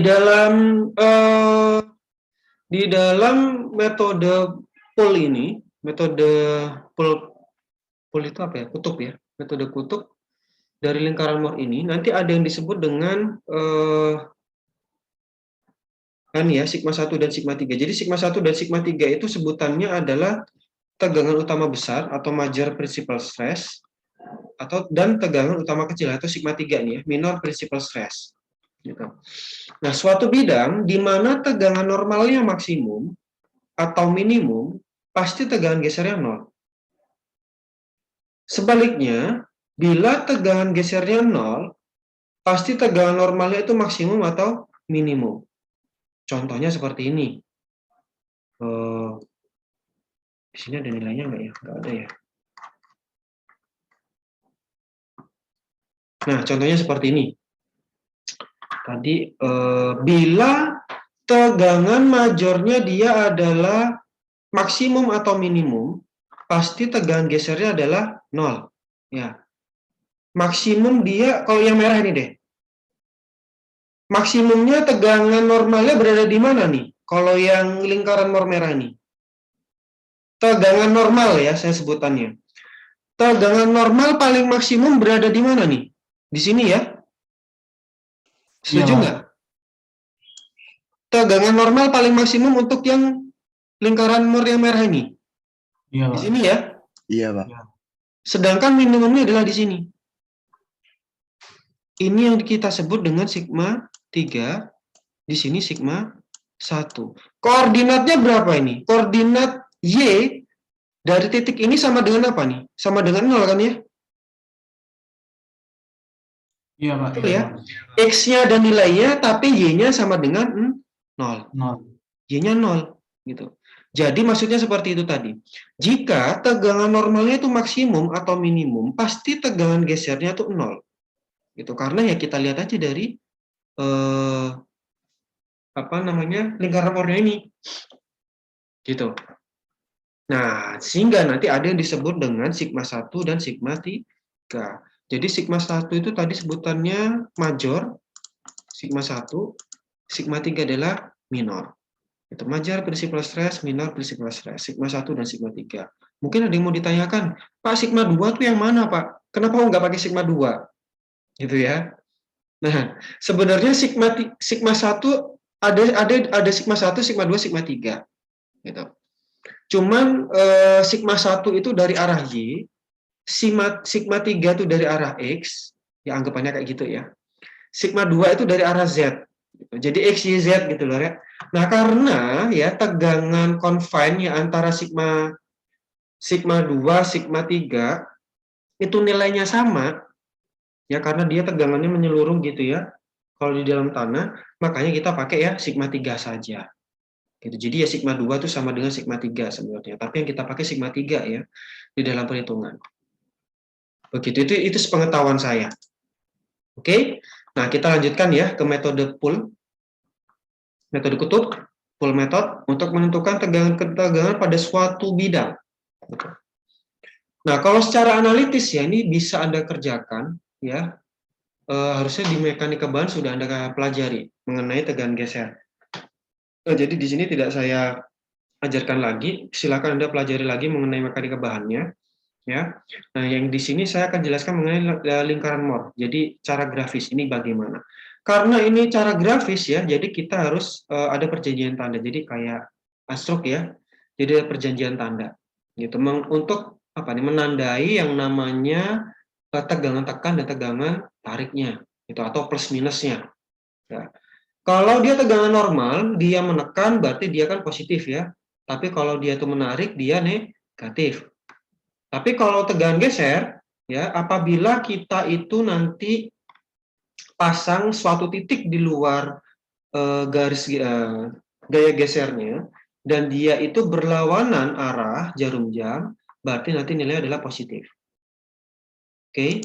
dalam metode pull ini, metode pull itu apa ya? Kutub ya. Metode kutub dari lingkaran Moore ini nanti ada yang disebut dengan kan ya sigma 1 dan sigma 3. Jadi sigma 1 dan sigma 3 itu sebutannya adalah tegangan utama besar atau major principal stress dan tegangan utama kecil atau sigma 3 nih ya, minor principal stress. Gitu. Nah, suatu bidang di mana tegangan normalnya maksimum atau minimum pasti tegangan gesernya 0. Sebaliknya, bila tegangan gesernya 0, pasti tegangan normalnya itu maksimum atau minimum. Contohnya seperti ini. Di sini ada nilainya nggak ya? Nggak ada ya. Nah, contohnya seperti ini. Tadi, bila tegangan majornya dia adalah maksimum atau minimum, pasti tegangan gesernya adalah 0. Ya. Maksimum dia, kalau yang merah ini deh. Maksimumnya tegangan normalnya berada di mana nih? Kalau yang lingkaran Moore merah ini. Tegangan normal ya, saya sebutannya. Tegangan normal paling maksimum berada di mana nih? Di sini ya. Setuju nggak? Tegangan normal paling maksimum untuk yang lingkaran Moore yang merah ini. Iya, Di Pak. sini ya. Iya, Pak. Sedangkan minimumnya adalah di sini. Ini yang kita sebut dengan sigma 3. Di sini sigma 1. Koordinatnya berapa ini? Koordinat Y dari titik ini sama dengan apa nih? Sama dengan 0 kan ya? Iya, Pak. Betul ya? X-nya ada nilainya, tapi Y-nya sama dengan 0. 0. Y-nya 0. Gitu. Jadi maksudnya seperti itu tadi. Jika tegangan normalnya itu maksimum atau minimum, pasti tegangan gesernya itu 0. Gitu. Karena ya kita lihat aja dari lingkaran Moore ini. Gitu. Nah, sehingga nanti ada yang disebut dengan sigma 1 dan sigma 3. Jadi sigma 1 itu tadi sebutannya major, sigma 1, sigma 3 adalah minor. Itu major principal stress, minor principal stress, sigma 1 dan sigma 3. Mungkin ada yang mau ditanyakan, Pak sigma 2 itu yang mana, Pak? Kenapa nggak pakai sigma 2? Gitu ya. Nah, sebenarnya sigma 1 ada sigma 1, sigma 2, sigma 3. Gitu. Cuman sigma 1 itu dari arah Y, sigma 3 itu dari arah X, ya anggapannya kayak gitu ya. Sigma 2 itu dari arah Z. Jadi X, Y, Z gitu loh ya. Nah, karena ya tegangan confine ya antara sigma 2, sigma 3 itu nilainya sama, ya karena dia tegangannya menyeluruh gitu ya. Kalau di dalam tanah, makanya kita pakai ya sigma 3 saja. Gitu. Jadi ya sigma 2 itu sama dengan sigma 3 sebenarnya. Tapi yang kita pakai sigma 3 ya di dalam perhitungan. Begitu, itu sepengetahuan saya. Oke, nah kita lanjutkan ya ke metode pull. Metode kutub, pull method, untuk menentukan tegangan pada suatu bidang. Nah, kalau secara analitis ya, ini bisa Anda kerjakan, ya. Harusnya di mekanika bahan sudah Anda pelajari mengenai tegangan geser. Jadi di sini tidak saya ajarkan lagi, silakan Anda pelajari lagi mengenai mekanika bahannya. Ya, nah yang di sini saya akan jelaskan mengenai lingkaran Moore. Jadi cara grafis ini bagaimana? Karena ini cara grafis ya, jadi kita harus ada perjanjian tanda. Jadi kayak astruk ya, jadi ada perjanjian tanda. Gitu, untuk apa nih? Menandai yang namanya tegangan tekan dan tegangan tariknya, itu atau plus minusnya. Ya. Kalau dia tegangan normal, dia menekan berarti dia kan positif ya. Tapi kalau dia itu menarik, dia negatif. Tapi kalau tegangan geser, ya, apabila kita itu nanti pasang suatu titik di luar garis gaya gesernya, dan dia itu berlawanan arah jarum jam, berarti nanti nilai adalah positif. Oke,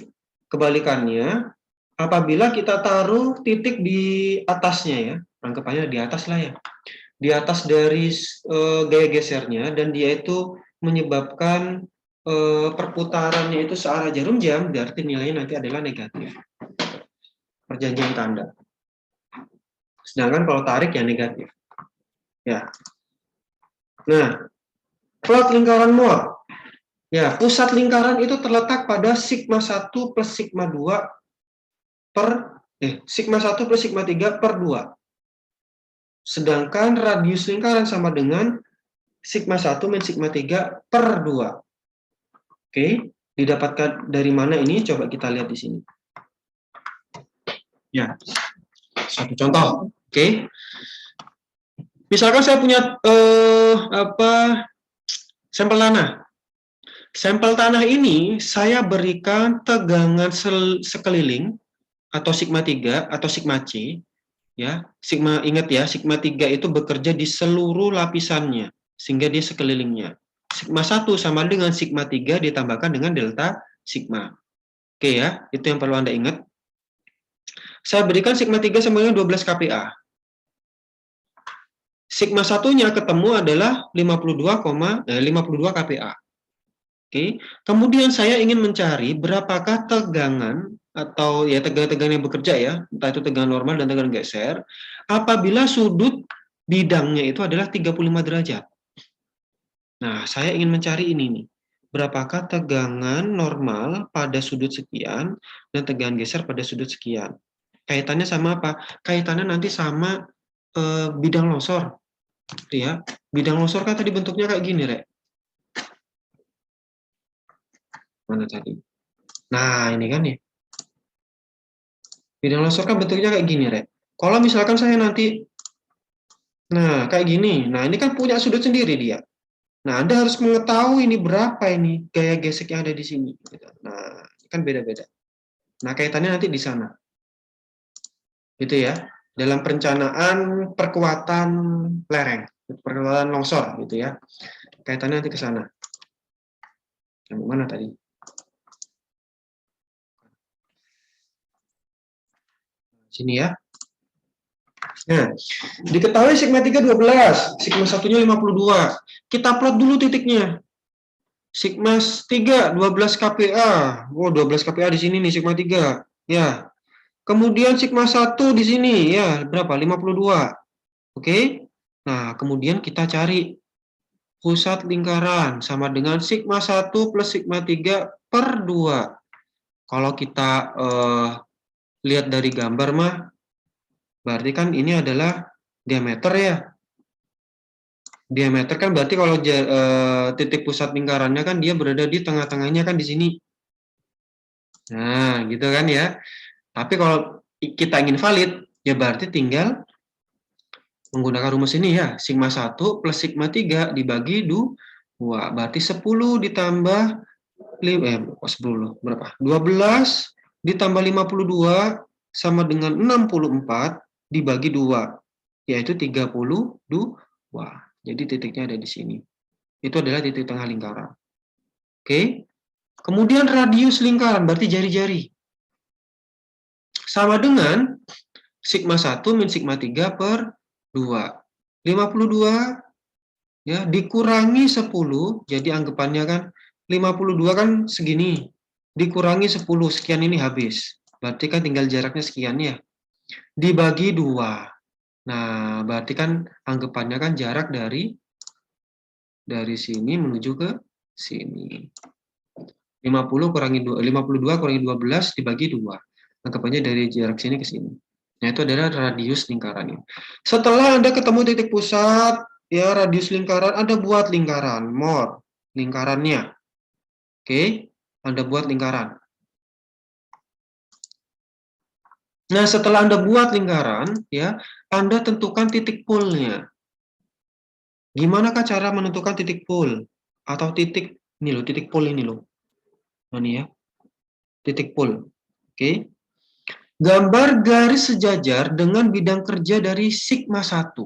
kebalikannya, apabila kita taruh titik di atasnya ya, anggapannya di atas lah ya, di atas dari gaya gesernya, dan dia itu menyebabkan perputarannya itu searah jarum jam, berarti nilainya nanti adalah negatif. Perjanjian tanda. Sedangkan kalau tarik ya negatif. Ya. Nah, plot lingkaran Mohr. Ya, pusat lingkaran itu terletak pada sigma 1 plus sigma 2 per sigma 1 plus sigma 3 per 2. Sedangkan radius lingkaran sama dengan sigma 1 min sigma 3 per 2. Oke, didapatkan dari mana ini? Coba kita lihat di sini. Ya, satu contoh. Oke. Misalkan saya punya sampel tanah. Sampel tanah ini saya berikan tegangan sekeliling atau sigma 3 atau sigma C, ya. Sigma, ingat ya, sigma 3 itu bekerja di seluruh lapisannya sehingga dia sekelilingnya. Sigma 1 sama dengan sigma 3 ditambahkan dengan delta sigma. Oke ya, itu yang perlu Anda ingat. Saya berikan sigma 3 sama dengan 12 kPa. Sigma satunya ketemu adalah 52 kPa. Oke. Kemudian saya ingin mencari berapakah tegangan atau ya tegangan yang bekerja ya, entah itu tegangan normal dan tegangan geser, apabila sudut bidangnya itu adalah 35 derajat. Nah, saya ingin mencari ini nih. Berapakah tegangan normal pada sudut sekian dan tegangan geser pada sudut sekian. Kaitannya sama apa? Kaitannya nanti sama bidang longsor. Ya, bidang longsor kan tadi bentuknya kayak gini, Rek. Mana tadi? Nah, ini kan ya. Bidang longsor kan bentuknya kayak gini, Rek. Kalau misalkan saya nanti, nah kayak gini. Nah, ini kan punya sudut sendiri dia. Nah, Anda harus mengetahui ini berapa ini gaya gesek yang ada di sini. Nah, kan beda-beda. Nah, kaitannya nanti di sana. Gitu ya. Dalam perencanaan perkuatan lereng, perkuatan longsor gitu ya. Kaitannya nanti ke sana. Yang mana tadi? Sini ya. Nah, diketahui sigma 3 12, sigma satunya 52. Kita plot dulu titiknya. Sigma 3 12 kPa. Oh, 12 kPa di sini nih sigma 3. Ya. Kemudian sigma 1 di sini ya, berapa? 52. Oke. Nah, kemudian kita cari pusat lingkaran sama dengan sigma 1 plus sigma 3 per 2. Kalau kita lihat dari gambar mah, berarti kan ini adalah diameter ya. Diameter kan berarti kalau titik pusat lingkarannya kan dia berada di tengah-tengahnya kan di sini. Nah, gitu kan ya. Tapi kalau kita ingin valid, ya berarti tinggal menggunakan rumus ini ya. Sigma 1 plus sigma 3 dibagi 2. Berarti 10 ditambah 10 berapa? 12 ditambah 52 sama dengan 64 dibagi 2, yaitu 32. Jadi titiknya ada di sini. Itu adalah titik tengah lingkaran. Oke. Kemudian radius lingkaran, berarti jari-jari. Sama dengan sigma 1 min sigma 3 per 2. 52 ya, dikurangi 10, jadi anggapannya kan 52 kan segini. Dikurangi 10, sekian ini habis. Berarti kan tinggal jaraknya sekian ya. Dibagi 2. Nah, berarti kan anggapannya kan jarak dari sini menuju ke sini. 52 kurangi 12 dibagi 2. Anggapannya dari jarak sini ke sini. Nah, itu adalah radius lingkarannya. Setelah Anda ketemu titik pusat, ya radius lingkaran, Anda buat lingkaran, Mohr, lingkarannya. Oke, Anda buat lingkaran. Nah, setelah Anda buat lingkaran, ya, Anda tentukan titik pole-nya. Gimana cara menentukan titik pol atau titik ini loh, titik pol ini loh. Nah, ini ya, titik pol. Oke. Gambar garis sejajar dengan bidang kerja dari sigma 1.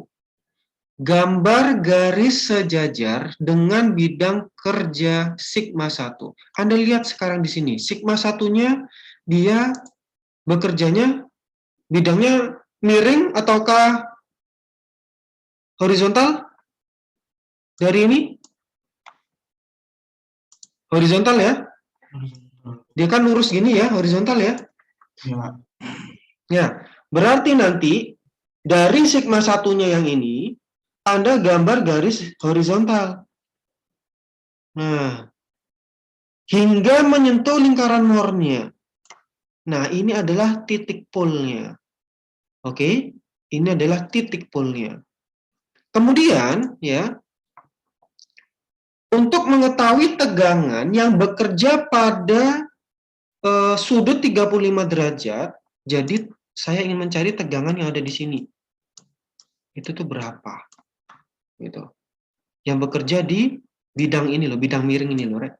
Gambar garis sejajar dengan bidang kerja sigma 1. Anda lihat sekarang di sini, sigma 1-nya dia bekerjanya bidangnya miring ataukah horizontal? Dari ini horizontal ya. Dia kan lurus gini ya, horizontal ya. Iya, Pak. Ya, berarti nanti dari sigma 1-nya yang ini Anda gambar garis horizontal. Nah, hingga menyentuh lingkaran Moore-nya. Nah, ini adalah titik polnya. Oke, ini adalah titik polnya. Kemudian, ya, untuk mengetahui tegangan yang bekerja pada sudut 35 derajat, jadi saya ingin mencari tegangan yang ada di sini. Itu tuh berapa? Gitu. Yang bekerja di bidang ini loh, bidang miring ini loh, Rek.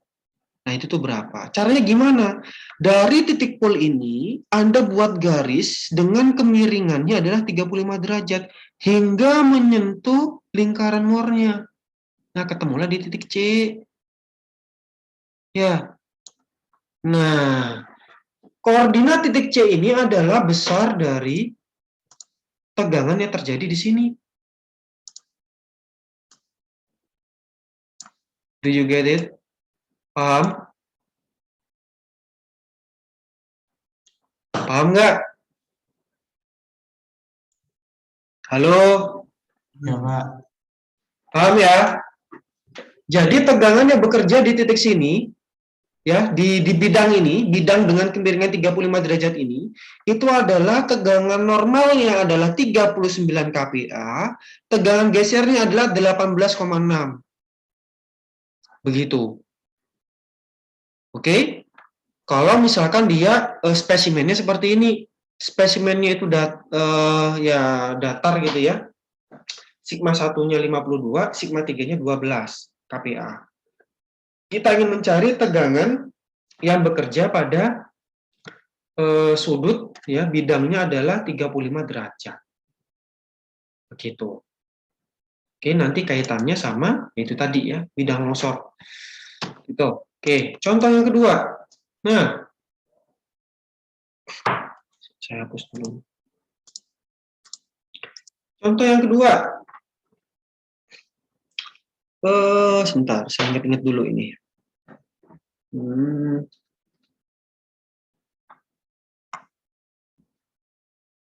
Nah, itu tuh berapa? Caranya gimana? Dari titik pol ini, Anda buat garis dengan kemiringannya adalah 35 derajat hingga menyentuh lingkaran Moore-nya. Nah, ketemulah di titik C. Ya. Nah, koordinat titik C ini adalah besar dari tegangan yang terjadi di sini. Do you get it? Paham? Paham nggak? Halo? Iya, Pak. Paham ya? Jadi tegangan yang bekerja di titik sini, ya, di bidang ini, bidang dengan kemiringan 35 derajat ini, itu adalah tegangan normalnya adalah 39 kPa, tegangan gesernya adalah 18,6. Begitu. Oke? Kalau misalkan dia spesimennya seperti ini, spesimennya itu ya datar gitu ya. Sigma 1-nya 52, sigma 3-nya 12 kPa. Kita ingin mencari tegangan yang bekerja pada sudut, ya, bidangnya adalah 35 derajat. Begitu. Oke, nanti kaitannya sama itu tadi ya, bidang longsor. Gitu. Oke, contoh yang kedua. Nah, saya hapus dulu. Contoh yang kedua. Sebentar, saya ingat-ingat dulu ini.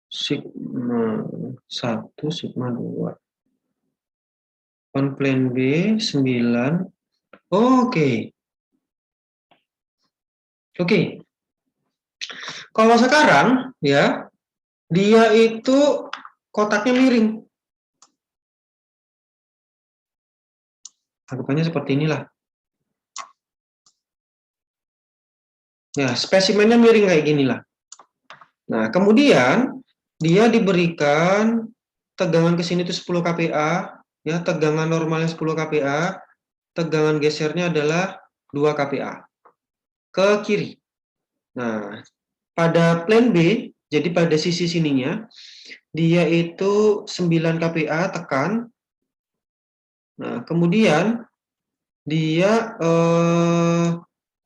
Sigma 1, sigma 2. On plan B 9. Oke. Oke. Kalau sekarang ya, dia itu kotaknya miring. Anggapannya seperti inilah. Ya, spesimennya miring kayak ginilah. Nah, kemudian dia diberikan tegangan ke sini itu 10 kPa, ya, tegangan normalnya 10 kPa, tegangan gesernya adalah 2 kPa ke kiri. Nah, pada plan B, jadi pada sisi sininya, dia itu 9 kPa tekan. Nah, kemudian dia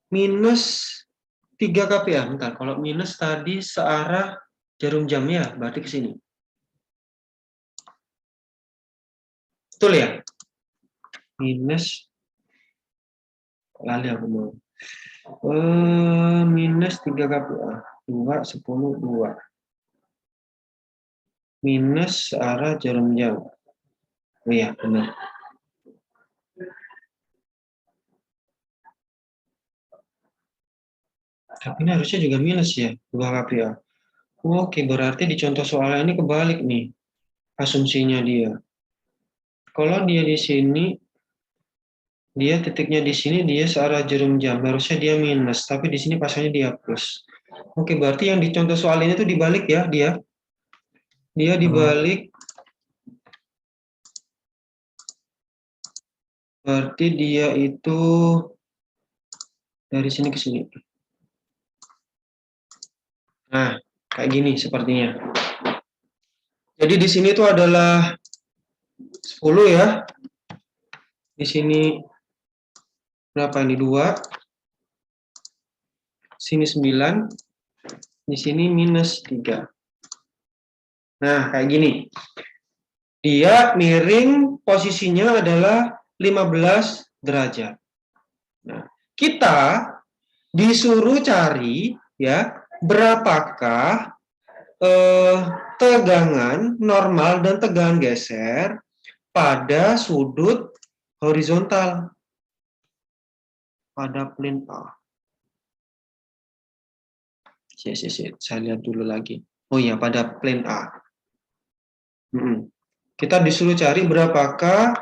minus 3 kPa. Bentar, kalau minus tadi searah jarum jamnya, berarti ke sini. Betul ya? Minus, lali aku mau. Minus 3 kPa. 2, 10, 2. Minus searah jarum jam. Oh iya, benar. Tapi ini harusnya juga minus ya, 2 kPa. Oke, berarti di contoh soalnya ini kebalik nih, asumsinya dia. Kalau dia di sini, dia titiknya di sini, dia searah jarum jam. Harusnya dia minus, tapi di sini pasangnya dia plus. Oke, berarti yang di contoh soal ini tuh dibalik ya, dia. Dia dibalik Berarti dia itu dari sini ke sini. Nah, kayak gini sepertinya. Jadi di sini itu adalah 10 ya. Di sini berapa ini? 2. Sini 9. Di sini minus 3. Nah, kayak gini. Dia miring, posisinya adalah 15 derajat. Nah, kita disuruh cari ya berapakah tegangan normal dan tegangan geser pada sudut horizontal pada plane A. Saya lihat dulu lagi. Oh iya, pada plane A. Kita disuruh cari berapakah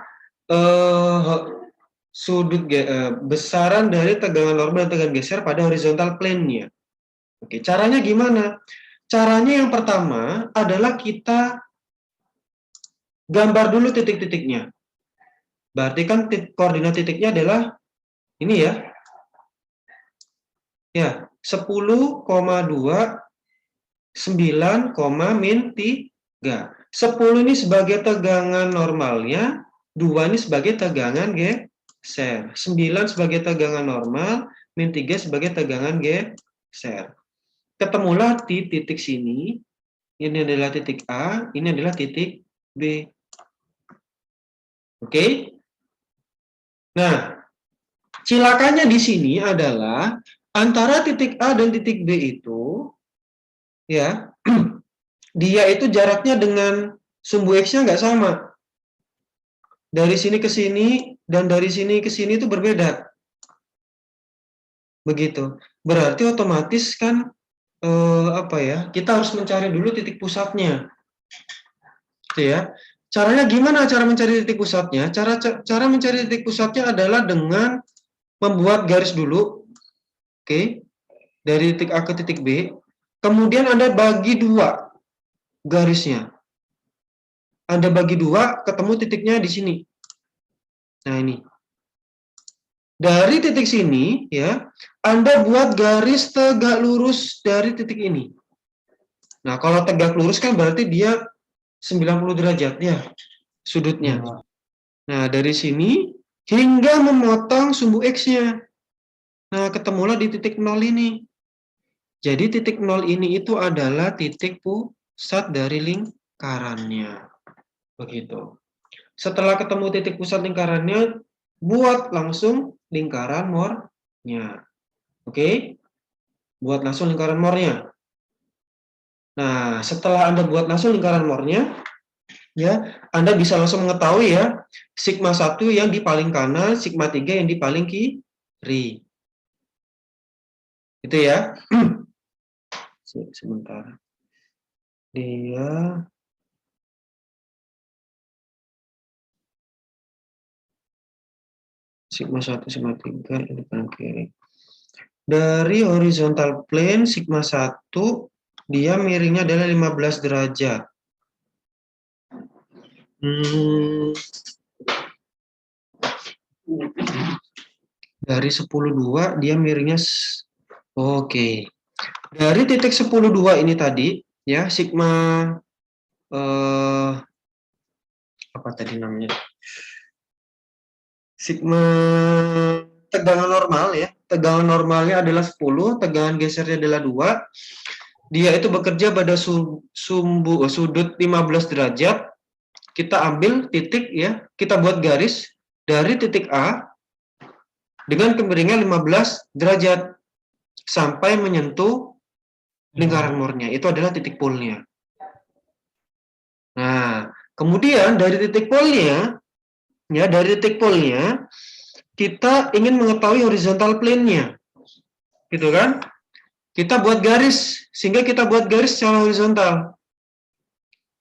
besaran dari tegangan normal dan tegangan geser pada horizontal plane-nya. Oke, caranya gimana? Caranya yang pertama adalah kita gambar dulu titik-titiknya. Berarti kan koordinat titiknya adalah ini ya. Ya, 10,2 9, min 3. 10 ini sebagai tegangan normalnya, 2 ini sebagai tegangan geser. 9 sebagai tegangan normal, min 3 sebagai tegangan geser. Ketemulah di titik sini, ini adalah titik A, ini adalah titik B. Oke? Nah, cilakannya di sini adalah antara titik A dan titik B itu, ya, dia itu jaraknya dengan sumbu X-nya nggak sama. Dari sini ke sini dan dari sini ke sini itu berbeda. Begitu. Berarti otomatis kan apa ya? Kita harus mencari dulu titik pusatnya. Gitu ya. Caranya gimana cara mencari titik pusatnya? Cara mencari titik pusatnya adalah dengan membuat garis dulu. Oke. Dari titik A ke titik B. Kemudian Anda bagi 2 garisnya. Anda bagi 2, ketemu titiknya di sini. Nah, ini. Dari titik sini, ya, Anda buat garis tegak lurus dari titik ini. Nah, kalau tegak lurus kan berarti dia 90 derajat, ya, sudutnya. Ya, Nah, dari sini hingga memotong sumbu X-nya. Nah, ketemulah di titik 0 ini. Jadi titik 0 ini itu adalah titik pusat dari lingkarannya. Begitu. Setelah ketemu titik pusat lingkarannya, buat langsung lingkaran more-nya. Oke? Buat langsung lingkaran more-nya. Nah, setelah Anda buat langsung lingkaran more-nya, ya, Anda bisa langsung mengetahui ya, sigma 1 yang di paling kanan, sigma 3 yang di paling kiri. Itu ya. Sebentar. Dia sigma 1, sigma 3 yang di paling kiri. Dari horizontal plane sigma 1 dia miringnya adalah 15 derajat. Dari 10,2 dia miringnya oke. Dari titik 10,2 ini tadi ya sigma apa tadi namanya? Sigma tegangan normal ya. Tegangan normalnya adalah 10, tegangan gesernya adalah 2. Dia itu bekerja pada sudut 15 derajat. Kita ambil titik ya, kita buat garis dari titik A dengan kemiringan 15 derajat sampai menyentuh lingkaran more-nya. Itu adalah titik pole-nya. Nah, kemudian dari titik pole-nya, ya dari titik pole-nya, kita ingin mengetahui horizontal plane-nya, gitu kan? Kita buat garis, sehingga kita buat garis secara horizontal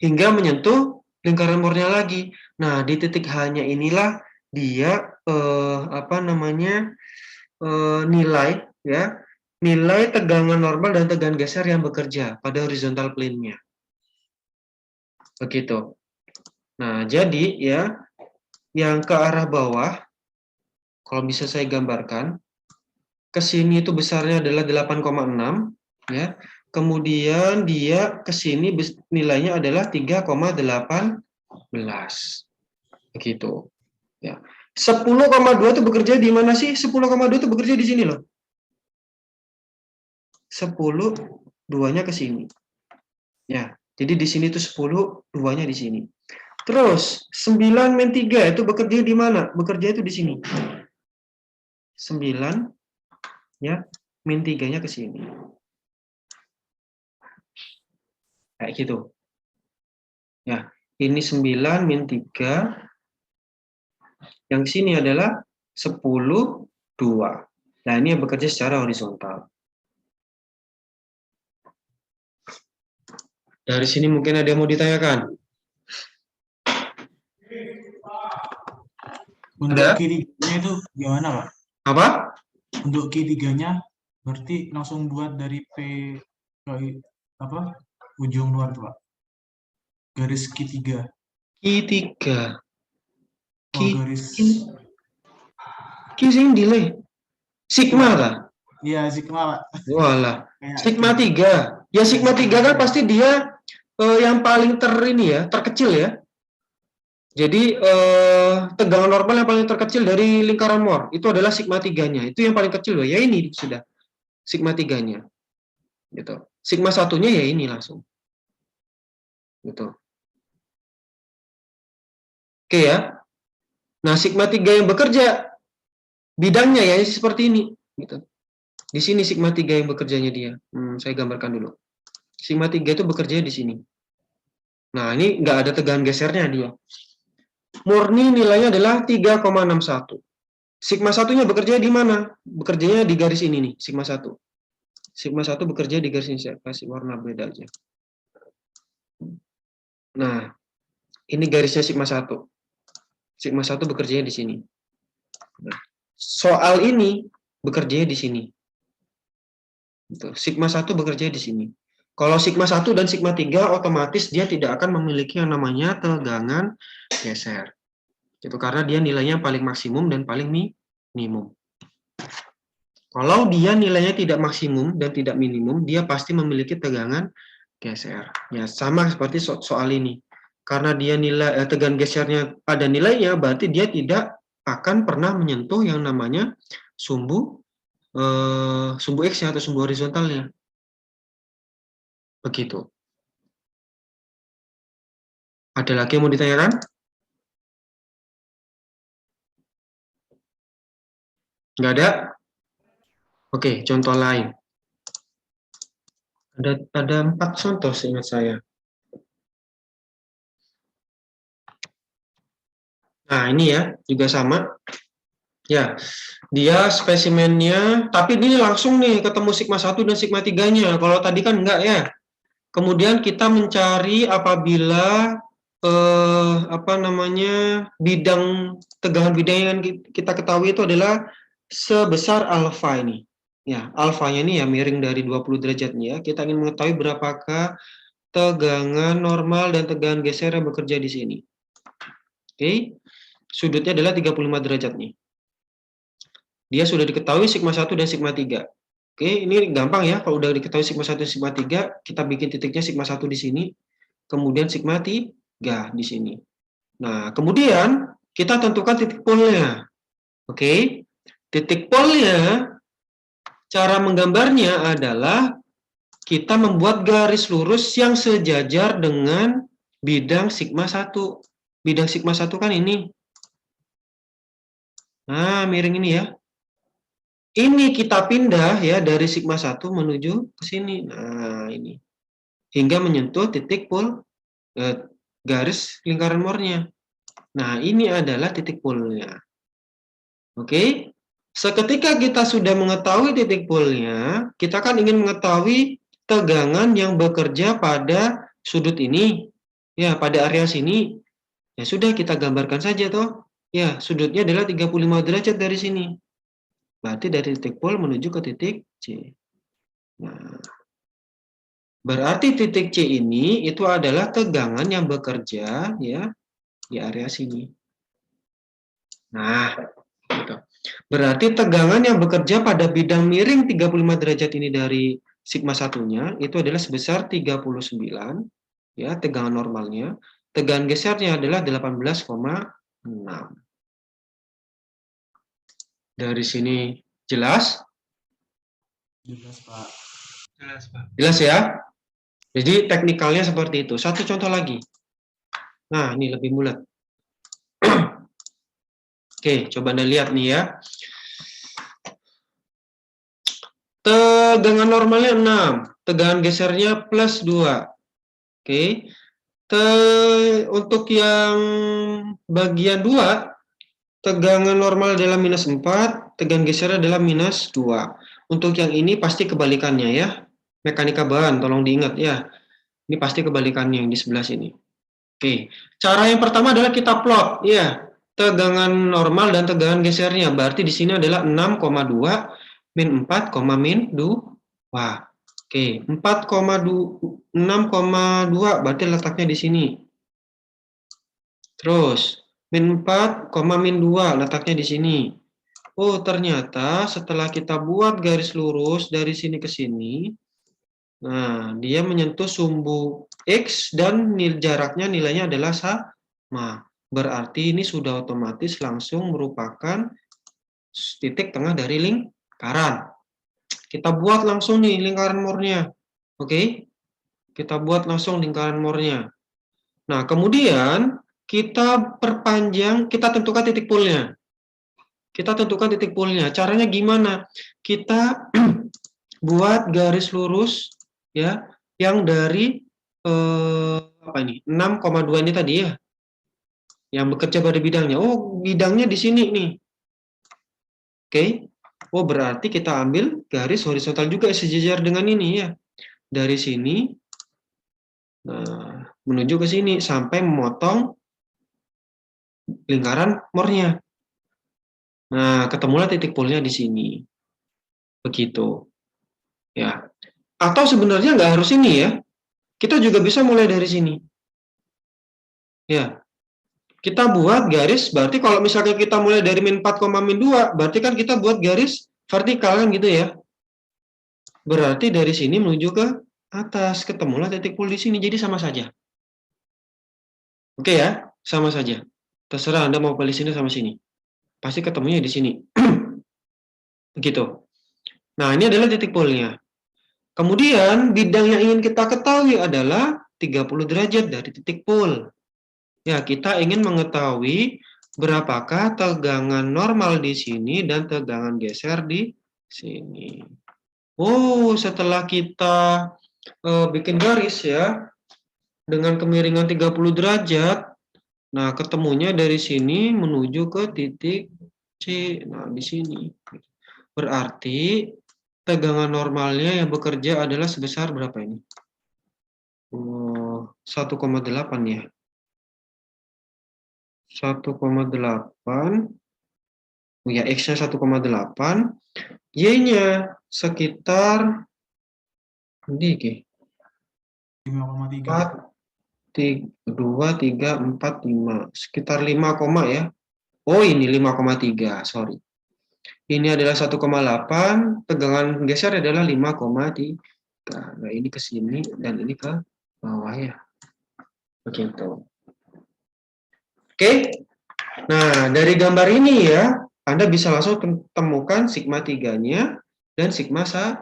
hingga menyentuh lingkaran more-nya lagi. Nah, di titik H-nya inilah dia nilai ya, nilai tegangan normal dan tegangan geser yang bekerja pada horizontal plane-nya. Begitu. Nah, jadi ya yang ke arah bawah Kalau bisa saya gambarkan, ke sini itu besarnya adalah 8,6 ya. Kemudian dia ke sini nilainya adalah 3,18. Begitu. Ya. 10,2 itu bekerja di mana sih? 10,2 itu bekerja di sini loh. 10, 2-nya ke sini. Ya, jadi di sini tuh 10, 2-nya di sini. Terus 9 min 3 itu bekerja di mana? Bekerja itu di sini. 9 ya, min 3-nya ke sini. Kayak gitu. Ya, ini 9 min 3. Yang sini adalah 10, 2. Nah, ini yang bekerja secara horizontal. Dari sini mungkin ada yang mau ditanyakan? Untuk Ada? Q3-nya itu gimana, Pak? Apa? Untuk Q3-nya berarti langsung buat dari P ke apa? Ujung luar tuh, Pak. Garis Q3. Q3. Oh, garis. Q sing delay. Sigma lah. Iya, sigma, Pak. Walah. Kayak Sigma Q. 3. Ya sigma 3 kan pasti dia yang paling terkecil ya. Jadi tegangan normal yang paling terkecil dari lingkaran Moore itu adalah sigma 3-nya. Itu yang paling kecil loh. Ya ini sudah sigma 3-nya. Gitu. Sigma 1-nya ya ini langsung. Gitu. Oke ya. Nah, sigma 3 yang bekerja bidangnya ya seperti ini gitu. Di sini sigma 3 yang bekerjanya dia. Saya gambarkan dulu. Sigma 3 itu bekerja di sini. Nah, ini nggak ada tegangan gesernya dia. Murni nilainya adalah 3,61. Sigma 1-nya bekerja di mana? Bekerjanya di garis ini nih, sigma 1. Sigma 1 bekerja di garis ini, saya kasih warna beda aja. Nah, ini garisnya sigma 1. Sigma 1 bekerjanya di sini. Nah, soal ini bekerjanya di sini. Sigma 1 bekerja di sini. Kalau sigma 1 dan sigma 3 otomatis dia tidak akan memiliki yang namanya tegangan geser. Itu karena dia nilainya paling maksimum dan paling minimum. Kalau dia nilainya tidak maksimum dan tidak minimum, dia pasti memiliki tegangan geser. Ya, sama seperti soal ini. Karena dia nilai tegangan gesernya ada nilainya, berarti dia tidak akan pernah menyentuh yang namanya sumbu X-nya atau sumbu horizontalnya. Begitu. Ada lagi yang mau ditanyakan? Nggak ada? Oke, contoh lain. Ada 4 contoh seingat saya. Nah, ini ya, juga sama. Ya, dia spesimennya, tapi ini langsung nih ketemu sigma 1 dan sigma 3-nya. Kalau tadi kan enggak ya. Kemudian kita mencari apabila bidang tegangan bidang yang kita ketahui itu adalah sebesar alfa ini. Ya, alfanya ini ya miring dari 20 derajat nih ya. Kita ingin mengetahui berapakah tegangan normal dan tegangan geser yang bekerja di sini. Oke. Sudutnya adalah 35 derajat nih. Dia sudah diketahui sigma 1 dan sigma 3. Oke, ini gampang ya. Kalau udah diketahui sigma 1 dan sigma 3, kita bikin titiknya sigma 1 di sini, kemudian sigma 3 di sini. Nah, kemudian kita tentukan titik polnya. Oke. Titik polnya, cara menggambarnya adalah kita membuat garis lurus yang sejajar dengan bidang sigma 1. Bidang sigma 1 kan ini. Nah, miring ini ya. Ini kita pindah ya dari sigma 1 menuju ke sini. Nah, ini. Hingga menyentuh titik pol garis lingkaran Moore-nya. Nah, ini adalah titik polnya. Oke. Seketika kita sudah mengetahui titik polnya, kita kan ingin mengetahui tegangan yang bekerja pada sudut ini. Ya, pada area sini. Ya sudah, kita gambarkan saja toh. Ya, sudutnya adalah 35 derajat dari sini. Berarti dari titik pol menuju ke titik C. Nah, berarti titik C ini itu adalah tegangan yang bekerja ya di area sini. Nah, gitu. Berarti tegangan yang bekerja pada bidang miring 35 derajat ini dari sigma satunya itu adalah sebesar 39, ya, tegangan normalnya. Tegangan gesernya adalah 18,6. Dari sini jelas? Jelas, Pak. Jelas, Pak. Jelas ya? Jadi teknikalnya seperti itu. Satu contoh lagi. Nah, ini lebih bulat. Oke, coba Anda lihat nih ya. Tegangan normalnya 6, tegangan gesernya plus 2. Oke. Untuk yang bagian 2, tegangan normal adalah minus 4, tegangan geser adalah minus 2. Untuk yang ini pasti kebalikannya ya. Mekanika bahan, tolong diingat ya. Ini pasti kebalikannya yang di sebelah sini. Oke. Cara yang pertama adalah kita plot ya. Tegangan normal dan tegangan gesernya. Berarti di sini adalah 6,2 min 4, min 2. Oke, 6,2 berarti letaknya di sini. Terus, min 4, min 2 letaknya di sini. Oh, ternyata setelah kita buat garis lurus dari sini ke sini, nah, dia menyentuh sumbu X dan jaraknya nilainya adalah sama. Berarti ini sudah otomatis langsung merupakan titik tengah dari lingkaran. Kita buat langsung nih lingkaran more-nya. Oke? Kita buat langsung lingkaran more-nya. Nah, kemudian kita perpanjang, kita tentukan titik pull-nya. Kita tentukan titik pull-nya. Caranya gimana? Kita buat garis lurus ya, yang dari apa ini? 6,2 ini tadi ya. Yang bekerja pada bidangnya. Oh, bidangnya di sini nih. Oke. Oh, berarti kita ambil garis horizontal juga sejajar dengan ini ya. Dari sini menuju ke sini sampai memotong lingkaran more-nya. Nah, ketemulah titik pull-nya di sini. Begitu. Ya. Atau sebenarnya nggak harus ini ya. Kita juga bisa mulai dari sini. Ya. Kita buat garis, berarti kalau misalnya kita mulai dari min 4, min 2, berarti kan kita buat garis vertikal kan gitu ya. Berarti dari sini menuju ke atas, ketemulah titik pull di sini, jadi sama saja. Oke ya, sama saja. Terserah Anda mau pilih sini sama sini. Pasti ketemunya di sini. Begitu. Nah, ini adalah titik pull-nya. Kemudian, bidang yang ingin kita ketahui adalah 30 derajat dari titik pull. Ya, kita ingin mengetahui berapakah tegangan normal di sini dan tegangan geser di sini. Oh, setelah kita bikin garis ya, dengan kemiringan 30 derajat, nah ketemunya dari sini menuju ke titik C. Nah, di sini. Berarti tegangan normalnya yang bekerja adalah sebesar berapa ini? 1,8 ya. 1,8. Oh ya, X-nya 1,8. Y-nya sekitar 5,3. 2, 3, 4, 5. Sekitar 5, ya. Oh, ini 5,3, sorry. Ini adalah 1,8, tegangan geser adalah 5,3. Nah, ini ke sini dan ini ke bawah ya. Begitu. Oke. Nah, dari gambar ini ya, Anda bisa langsung temukan sigma 3-nya dan sigma 1.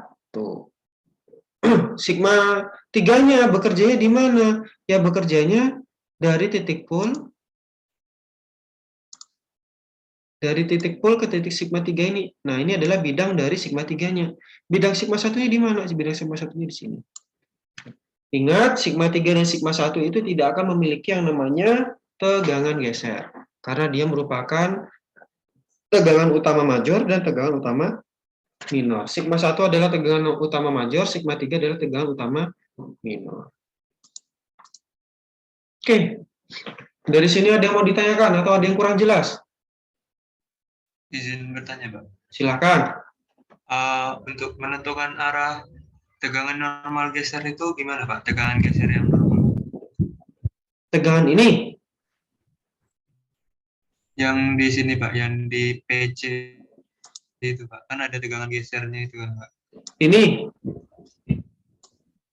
Sigma 3-nya bekerjanya di mana? Ya, bekerjanya dari titik pull ke titik sigma 3 ini. Nah, ini adalah bidang dari sigma 3-nya. Bidang sigma 1-nya di mana? Bidang sigma 1-nya di sini. Ingat, sigma 3 dan sigma 1 itu tidak akan memiliki yang namanya tegangan geser. Karena dia merupakan tegangan utama major dan tegangan utama minor. Sigma 1 adalah tegangan utama major, sigma 3 adalah tegangan utama minor. Oke. Dari sini ada yang mau ditanyakan atau ada yang kurang jelas? Izin bertanya, Pak. Silakan. Untuk menentukan arah tegangan normal geser itu gimana, Pak? Tegangan geser yang normal. Tegangan ini? Yang di sini, Pak, yang di PC. Itu Pak, kan ada tegangan gesernya itu kan Pak. Ini,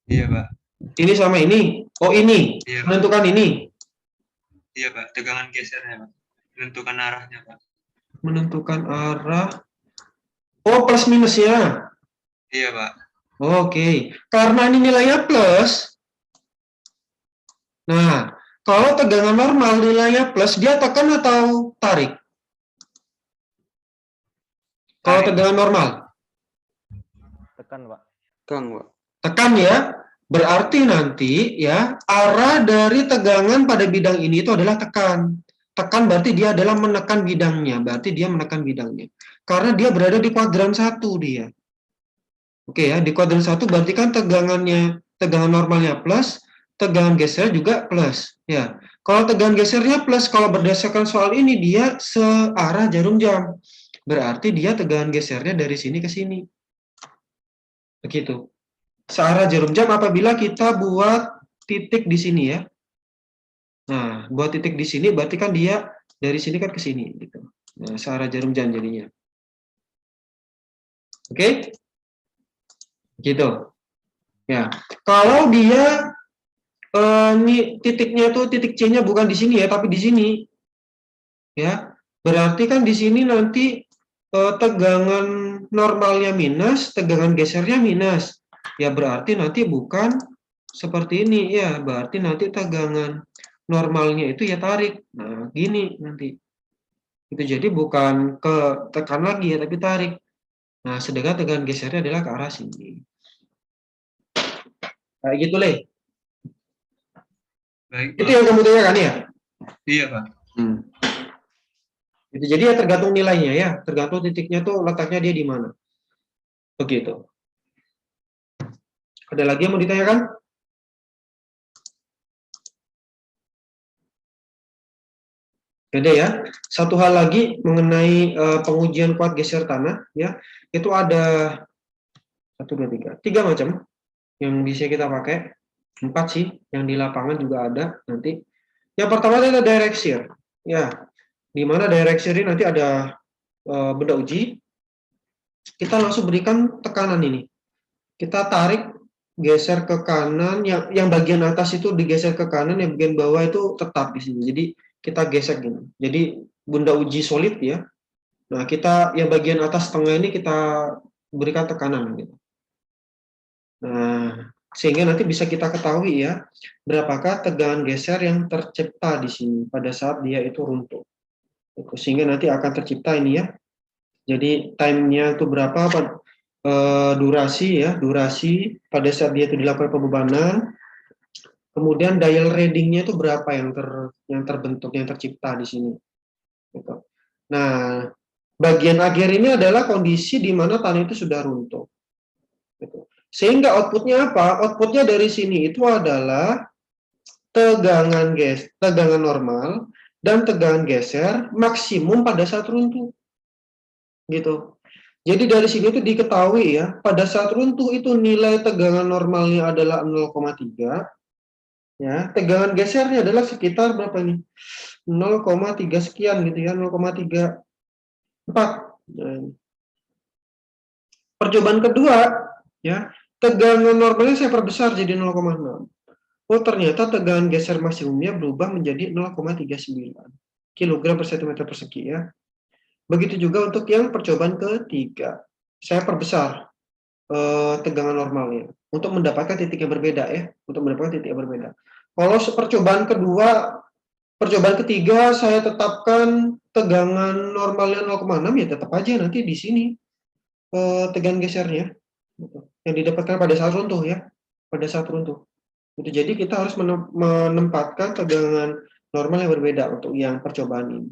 Iya Pak, ini sama ini. Oh ini, iya Pak, menentukan ini. iya Pak, tegangan gesernya Pak, menentukan arahnya Pak. Menentukan arah. Oh plus minusnya. Iya Pak, Oke, karena ini nilainya plus. Nah, kalau tegangan normal nilainya plus, dia tekan atau tarik? Kalau Tarik. tegangan normal, Tekan, Pak. Kang, Pak. tekan ya. Berarti nanti ya arah dari tegangan pada bidang ini itu adalah tekan. Tekan berarti dia adalah menekan bidangnya, berarti dia menekan bidangnya. Karena dia berada di kuadran 1 dia. Oke ya, di kuadran 1 berarti kan tegangan normalnya plus, tegangan geser juga plus. Ya, kalau tegangan gesernya plus, kalau berdasarkan soal ini dia searah jarum jam. Berarti dia tegangan gesernya dari sini ke sini. Begitu. Searah jarum jam apabila kita buat titik di sini ya. Nah, buat titik di sini berarti kan dia dari sini kan ke sini gitu. Nah, searah jarum jam jadinya. Oke? Gitu. Ya. Kalau dia ini titiknya tuh titik C-nya bukan di sini ya, tapi di sini. Ya. Berarti kan di sini nanti tegangan normalnya minus, tegangan gesernya minus. Ya berarti nanti bukan seperti ini ya, berarti nanti tegangan normalnya itu ya tarik. Nah, gini nanti. Itu jadi bukan ke tekan lagi ya, tapi tarik. Nah, sedangkan tegangan gesernya adalah ke arah sini. Kayak gitu, Le. Baik Itu Pak. yang kamu tanyakan ya? Iya Pak. Itu jadi ya tergantung nilainya ya, tergantung titiknya tuh letaknya dia di mana. Begitu. Ada lagi yang mau ditanyakan? Beda ya. Satu hal lagi mengenai pengujian kuat geser tanah ya, itu ada 1, 2, 3, 3 macam yang bisa kita pakai. 4 sih, yang di lapangan juga ada nanti. Yang pertama adalah direct shear. Ya, di mana direct shear ini nanti ada benda uji. Kita langsung berikan tekanan ini. Kita tarik, geser ke kanan, yang bagian atas itu digeser ke kanan, yang bagian bawah itu tetap di sini. Jadi kita gesek gini. Jadi benda uji solid ya. Nah, kita yang bagian atas tengah ini kita berikan tekanan gitu. Nah, sehingga nanti bisa kita ketahui ya, berapakah tegangan geser yang tercipta di sini pada saat dia itu runtuh. Sehingga nanti akan tercipta ini ya. Jadi time-nya itu berapa, durasi ya, durasi pada saat dia itu dilakukan pembebanan. Kemudian dial reading-nya itu berapa yang terbentuk, yang tercipta di sini. Gitu. Nah, bagian akhir ini adalah kondisi di mana tanah itu sudah runtuh. Gitu. Sehingga outputnya apa? Outputnya dari sini itu adalah tegangan normal dan tegangan geser maksimum pada saat runtuh. Gitu. Jadi dari sini itu diketahui ya, pada saat runtuh itu nilai tegangan normalnya adalah 0,3. Ya, tegangan gesernya adalah sekitar berapa nih? 0,3 sekian gitu ya, 0,34. Nah, percobaan kedua ya, tegangan normalnya saya perbesar jadi 0,6. Oh, ternyata tegangan geser maksimumnya berubah menjadi 0,39 kilogram per cm persegi ya. Begitu juga untuk yang percobaan ketiga. Saya perbesar tegangan normalnya untuk mendapatkan titik yang berbeda ya, untuk mendapatkan titik yang berbeda. Kalau percobaan kedua, percobaan ketiga saya tetapkan tegangan normalnya 0,6 ya tetap aja nanti di sini tegangan gesernya yang didapatkan pada saat runtuh ya, pada saat runtuh. Itu jadi kita harus menempatkan tegangan normal yang berbeda untuk yang percobaan ini.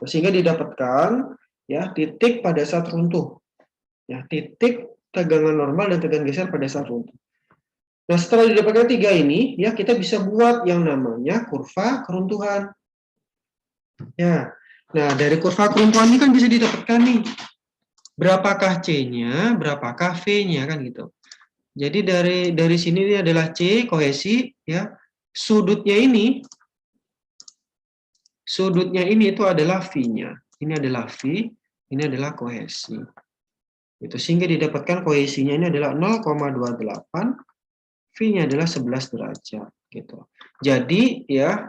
Sehingga didapatkan ya titik pada saat runtuh. Ya, titik tegangan normal dan tegangan geser pada saat runtuh. Nah, setelah didapatkan 3 ini, ya kita bisa buat yang namanya kurva keruntuhan. Ya, nah dari kurva keruntuhan ini kan bisa didapatkan nih, berapakah C-nya, berapakah V-nya kan gitu. Jadi dari sini ini adalah C, kohesi, ya. Sudutnya ini itu adalah V-nya. Ini adalah V, ini adalah kohesi. Itu sehingga didapatkan kohesinya ini adalah 0,28, V-nya adalah 11 derajat gitu. Jadi ya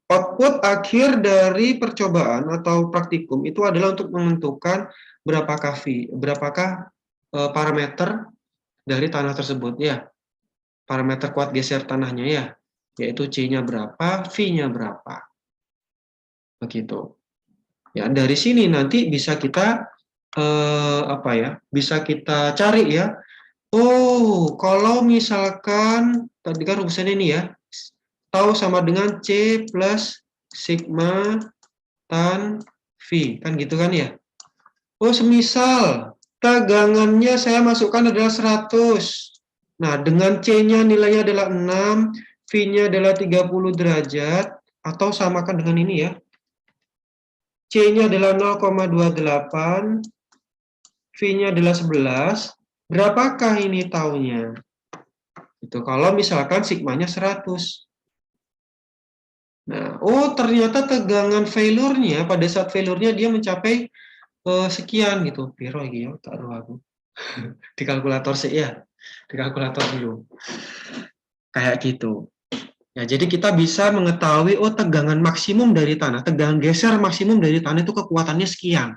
output akhir dari percobaan atau praktikum itu adalah untuk menentukan berapakah parameter dari tanah tersebut ya. Parameter kuat geser tanahnya ya, yaitu C-nya berapa, V-nya berapa. Begitu. Ya, dari sini nanti bisa kita bisa kita cari ya. Oh, kalau misalkan tadi kan rumusannya ini ya, tahu sama dengan C plus sigma tan V, kan gitu kan ya. Oh, semisal tegangannya saya masukkan adalah 100. Nah, dengan C-nya nilainya adalah 6, V-nya adalah 30 derajat, atau samakan dengan ini ya. C-nya adalah 0,28, V-nya adalah 11. Berapakah ini taunya? Itu kalau misalkan sigmanya 100. Nah, oh ternyata tegangan failure-nya pada saat failure-nya dia mencapai sekian gitu. Piro iki ya, tak tahu aku. Di kalkulator sih ya. Di kalkulator dulu. Kayak gitu. Ya, jadi kita bisa mengetahui oh tegangan maksimum dari tanah, tegangan geser maksimum dari tanah itu kekuatannya sekian.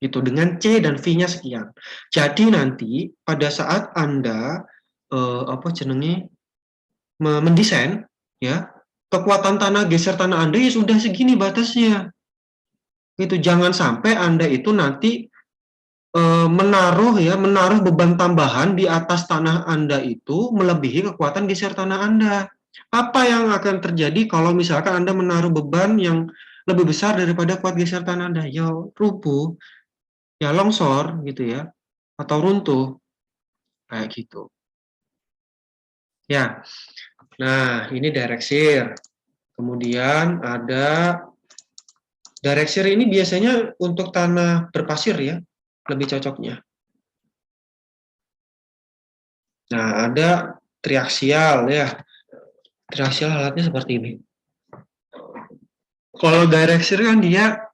Itu dengan C dan V-nya sekian. Jadi nanti pada saat Anda mendesain ya, kekuatan tanah geser tanah Anda ya sudah segini batasnya. Itu jangan sampai Anda itu nanti menaruh beban tambahan di atas tanah Anda itu melebihi kekuatan geser tanah Anda. Apa yang akan terjadi kalau misalkan Anda menaruh beban yang lebih besar daripada kuat geser tanah Anda? Ya rubuh, ya longsor gitu ya, atau runtuh kayak gitu. Ya, nah ini direct shear. Kemudian ada direct shear ini biasanya untuk tanah berpasir ya, lebih cocoknya. Nah, ada triaksial ya. Triaksial alatnya seperti ini. Kalau direct shear kan dia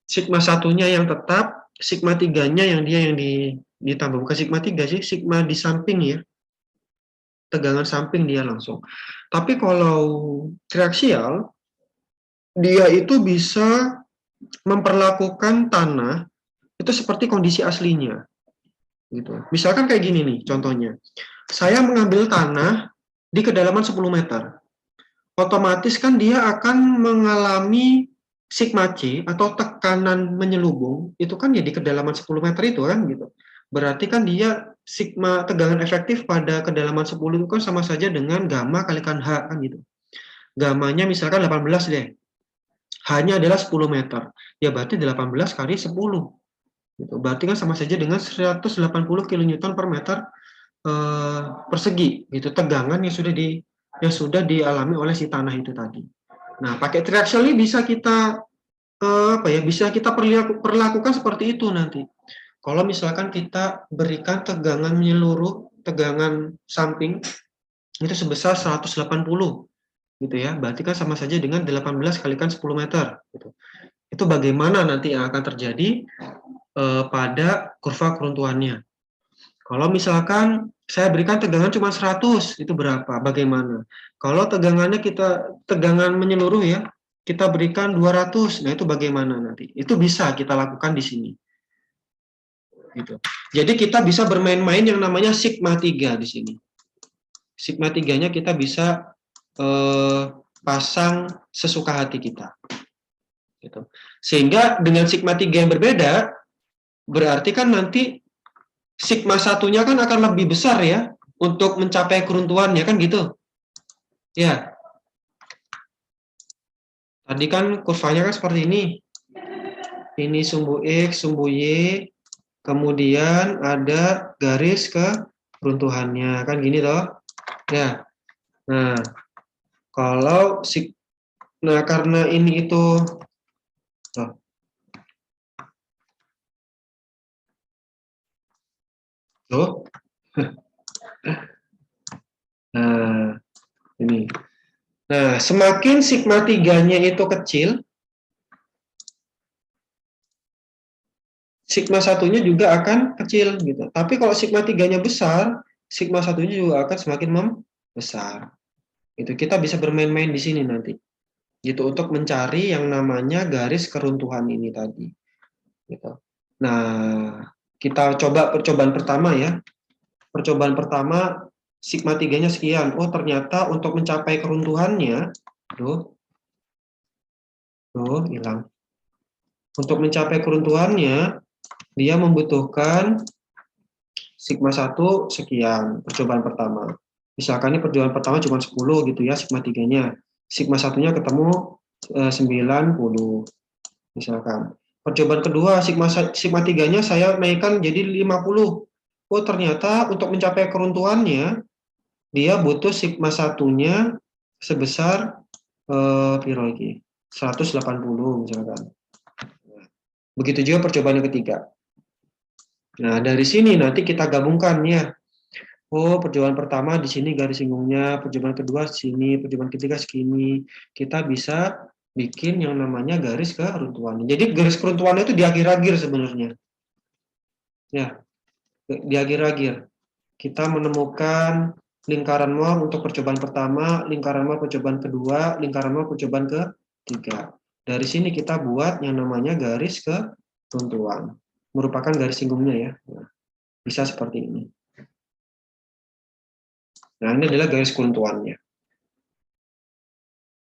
sigma satunya yang tetap, sigma tiganya yang ditambah, bukan sigma 3 sih, sigma di samping ya. Tegangan samping dia langsung. Tapi kalau triaksial, dia itu bisa memperlakukan tanah itu seperti kondisi aslinya. Gitu. Misalkan kayak gini nih contohnya. Saya mengambil tanah di kedalaman 10 meter. Otomatis kan dia akan mengalami sigma C atau tekanan menyelubung, itu kan ya di kedalaman 10 meter itu kan gitu. Berarti kan dia sigma tegangan efektif pada kedalaman 10 itu kan sama saja dengan gamma kalikan H kan gitu. Gamanya misalkan 18 deh. H-nya adalah 10 meter. Ya berarti 18 kali 10. Gitu. Berarti kan sama saja dengan 180 kN per meter persegi gitu, tegangan yang sudah dialami oleh si tanah itu tadi. Nah, pakai triaxial ini bisa kita bisa kita perlakukan seperti itu nanti. Kalau misalkan kita berikan tegangan menyeluruh, tegangan samping itu sebesar 180 gitu ya. Berarti kan sama saja dengan 18 kalikan 10 meter gitu. Itu bagaimana nanti yang akan terjadi pada kurva keruntuhannya. Kalau misalkan saya berikan tegangan cuma 100, itu berapa? Bagaimana? Kalau tegangan menyeluruh ya, kita berikan 200, nah itu bagaimana nanti? Itu bisa kita lakukan di sini. Gitu. Jadi kita bisa bermain-main yang namanya sigma 3 di sini. Sigma 3-nya kita bisa pasang sesuka hati kita. Gitu. Sehingga dengan sigma 3 yang berbeda, berarti kan nanti sigma satunya kan akan lebih besar ya untuk mencapai keruntuhannya kan gitu. Ya. Tadi kan kurvanya kan seperti ini. Ini sumbu X, sumbu Y, kemudian ada garis ke keruntuhannya kan gini toh. Ya. Nah, kalau karena ini itu toh. Tuh. Nah, ini. Nah, semakin sigma 3-nya itu kecil, sigma satunya juga akan kecil gitu. Tapi kalau sigma 3-nya besar, sigma satunya juga akan semakin membesar. Itu kita bisa bermain-main di sini nanti. Gitu untuk mencari yang namanya garis keruntuhan ini tadi. Gitu. Nah, kita coba percobaan pertama ya. Percobaan pertama sigma 3-nya sekian. Oh, ternyata untuk mencapai keruntuhannya, tuh hilang. Untuk mencapai keruntuhannya, dia membutuhkan sigma 1 sekian, percobaan pertama. Misalkan ini percobaan pertama cuma 10 gitu ya, sigma 3-nya. Sigma 1-nya ketemu 90, misalkan. Percobaan kedua, sigma 3-nya saya naikkan jadi 50. Oh, ternyata untuk mencapai keruntuhannya, dia butuh sigma 1-nya sebesar piro iki? 180 misalkan. Begitu juga percobaan yang ketiga. Nah, dari sini nanti kita gabungkan ya. Oh, percobaan pertama di sini garis singgungnya, percobaan kedua sini, percobaan ketiga segini. Kita bisa bikin yang namanya garis keruntuhan. Jadi garis keruntuhannya itu di akhir-akhir sebenarnya. Ya, di akhir-akhir. Kita menemukan lingkaran Mohr untuk percobaan pertama, lingkaran Mohr percobaan kedua, lingkaran Mohr percobaan ketiga. Dari sini kita buat yang namanya garis keruntuhan. Merupakan garis singgungnya ya. Nah, bisa seperti ini. Nah, ini adalah garis keruntuhannya.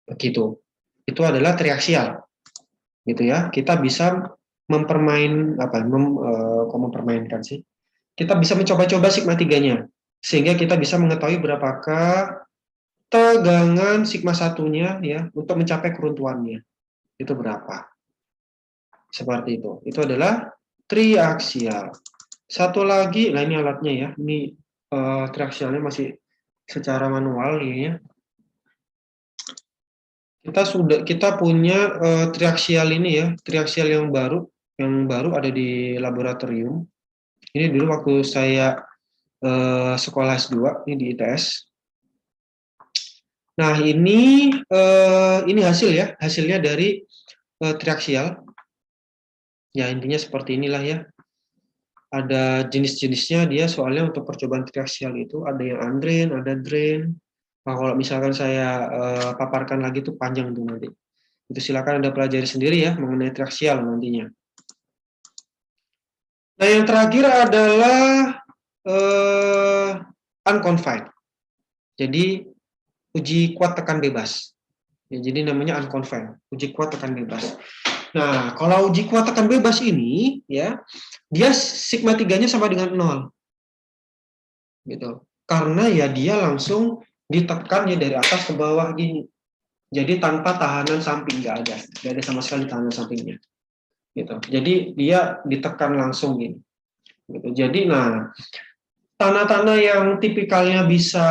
Begitu. Itu adalah triaksial. Gitu ya. Kita bisa mempermainkan sih. Kita bisa mencoba-coba sigma 3-nya. Sehingga kita bisa mengetahui berapakah tegangan sigma 1-nya ya untuk mencapai keruntuhannya. Itu berapa. Seperti itu. Itu adalah triaksial. Satu lagi, nah ini alatnya ya. Ini triaksialnya masih secara manual ya. Kita punya triaksial ini ya, triaksial yang baru ada di laboratorium. Ini dulu waktu saya sekolah S2 ini di ITS. Nah, ini hasilnya dari triaksial. Ya, intinya seperti inilah ya. Ada jenis-jenisnya dia soalnya untuk percobaan triaksial itu ada yang undrain, ada drain. Nah, kalau misalkan saya paparkan lagi itu panjang tuh nanti. Itu silakan Anda pelajari sendiri ya mengenai triaksial nantinya. Nah, yang terakhir adalah unconfined. Jadi uji kuat tekan bebas. Ya, jadi namanya unconfined, uji kuat tekan bebas. Nah, kalau uji kuat tekan bebas ini ya, dia sigma 3-nya sama dengan 0. Gitu. Karena ya dia langsung ditekan ya dari atas ke bawah gini. Jadi tanpa tahanan samping, nggak ada sama sekali tahanan sampingnya. Gitu. Jadi dia ditekan langsung gini. Gitu. Jadi nah, tanah-tanah yang tipikalnya bisa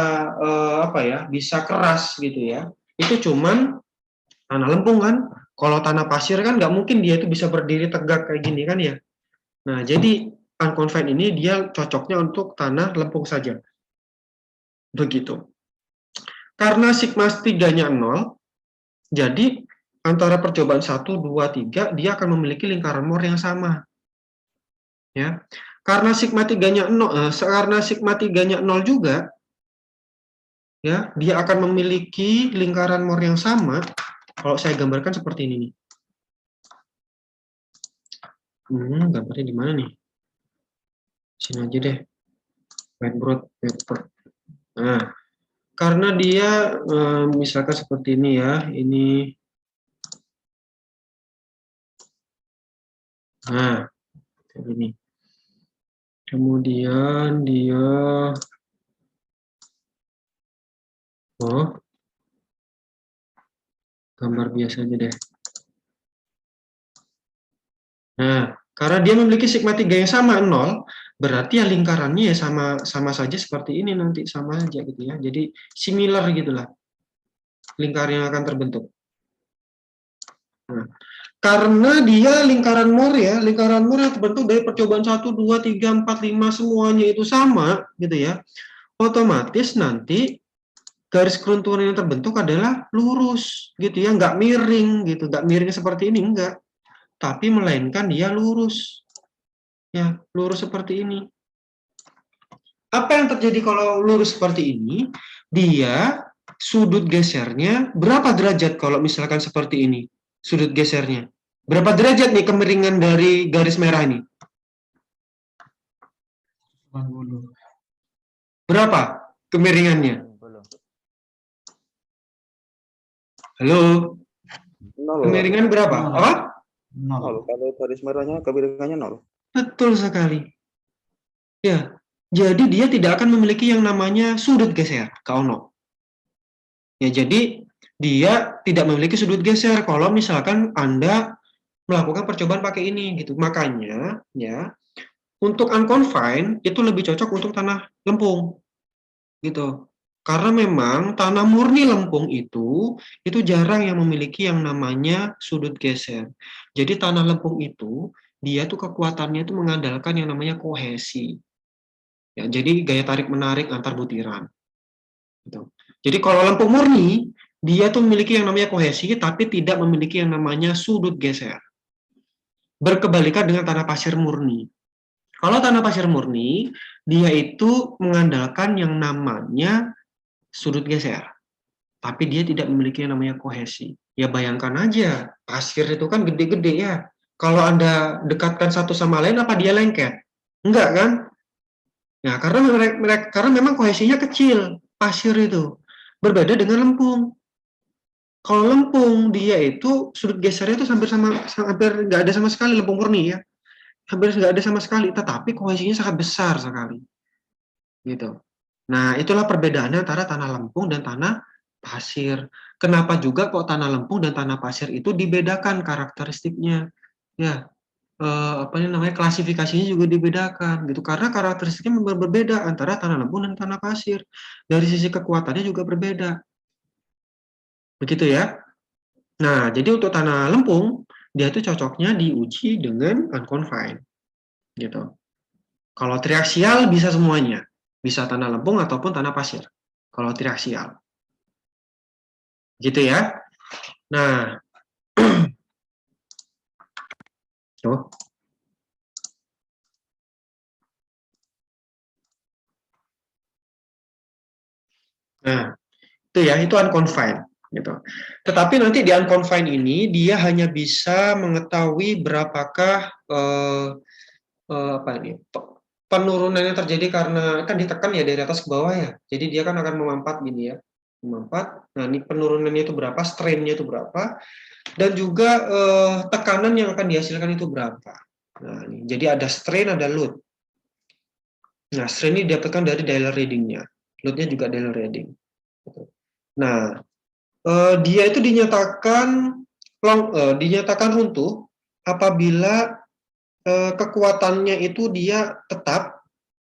bisa keras gitu ya. Itu cuman tanah lempung kan. Kalau tanah pasir kan nggak mungkin dia itu bisa berdiri tegak kayak gini kan ya. Nah, jadi unconfined ini dia cocoknya untuk tanah lempung saja. Begitu. Karena sigma 3-nya 0, jadi antara percobaan 1, 2, 3 dia akan memiliki lingkaran Mohr yang sama. Ya. Karena sigma 3-nya 0, karena sigma 3-nya 0 juga, ya, dia akan memiliki lingkaran Mohr yang sama. Kalau saya gambarkan seperti ini nih. Gambarnya di mana nih? Sini aja deh. Whiteboard paper. Nah, karena dia misalkan seperti ini ya, ini. Nah, kayak gini. Kemudian dia gambar biasa aja deh. Nah, karena dia memiliki sigma 3 yang sama 0, berarti ya lingkarannya ya sama saja seperti ini nanti, sama aja gitu ya. Jadi similar gitulah lingkaran yang akan terbentuk. Nah, karena dia lingkaran Mohr ya, lingkaran Mohr yang terbentuk dari percobaan 1, 2, 3, 4, 5 semuanya itu sama gitu ya. Otomatis nanti garis keruntuhan yang terbentuk adalah lurus gitu ya, nggak miring gitu, nggak miring seperti ini, enggak. Tapi melainkan dia lurus. Ya, lurus seperti ini. Apa yang terjadi kalau lurus seperti ini? Dia sudut gesernya berapa derajat kalau misalkan seperti ini? Sudut gesernya. Berapa derajat nih kemiringan dari garis merah ini? 80. Berapa kemiringannya? 90. Halo, Nol, Pak. kemiringan berapa? Nol. Apa? 0. Kalau garis merahnya kemiringannya 0. Betul sekali. Ya, jadi dia tidak akan memiliki yang namanya sudut geser, Kak Ono. Ya, jadi dia tidak memiliki sudut geser kalau misalkan Anda melakukan percobaan pakai ini gitu. Makanya ya, untuk unconfined itu lebih cocok untuk tanah lempung. Gitu. Karena memang tanah murni lempung itu jarang yang memiliki yang namanya sudut geser. Jadi tanah lempung itu dia tuh kekuatannya itu mengandalkan yang namanya kohesi. Ya, jadi gaya tarik menarik antar butiran. Gitu. Jadi kalau lempung murni dia tuh memiliki yang namanya kohesi tapi tidak memiliki yang namanya sudut geser. Berkebalikan dengan tanah pasir murni. Kalau tanah pasir murni dia itu mengandalkan yang namanya sudut geser. Tapi dia tidak memiliki yang namanya kohesi. Ya bayangkan aja, pasir itu kan gede-gede ya. Kalau Anda dekatkan satu sama lain, apa dia lengket? Enggak kan? Nah, karena memang kohesinya kecil, pasir itu. Berbeda dengan lempung. Kalau lempung, dia itu sudut gesernya itu hampir nggak ada sama sekali, lempung murni ya. Hampir nggak ada sama sekali, tetapi kohesinya sangat besar sekali. Gitu. Nah, itulah perbedaannya antara tanah lempung dan tanah pasir. Kenapa juga kok tanah lempung dan tanah pasir itu dibedakan karakteristiknya? Ya, apa namanya, klasifikasinya juga dibedakan gitu. Karena karakteristiknya berbeda antara tanah lempung dan tanah pasir. Dari sisi kekuatannya juga berbeda. Begitu ya. Nah, jadi untuk tanah lempung dia itu cocoknya diuji dengan unconfined. Gitu. Kalau triaksial bisa semuanya. Bisa tanah lempung ataupun tanah pasir. Kalau triaksial. Gitu ya. Nah, tuh. Nah, itu unconfined gitu. Tetapi nanti di unconfined ini dia hanya bisa mengetahui berapakah apa ini penurunan yang terjadi karena kan ditekan ya dari atas ke bawah ya. Jadi dia kan akan memampat gini ya. Memampat. Nah, ini penurunannya itu berapa, strainnya itu berapa, dan juga tekanan yang akan dihasilkan itu berapa. Nah, ini. Jadi ada strain, ada load. Nah, strain ini didapatkan dari dialer reading-nya. Load-nya juga dialer reading. Nah, dia itu dinyatakan runtuh apabila kekuatannya itu dia tetap,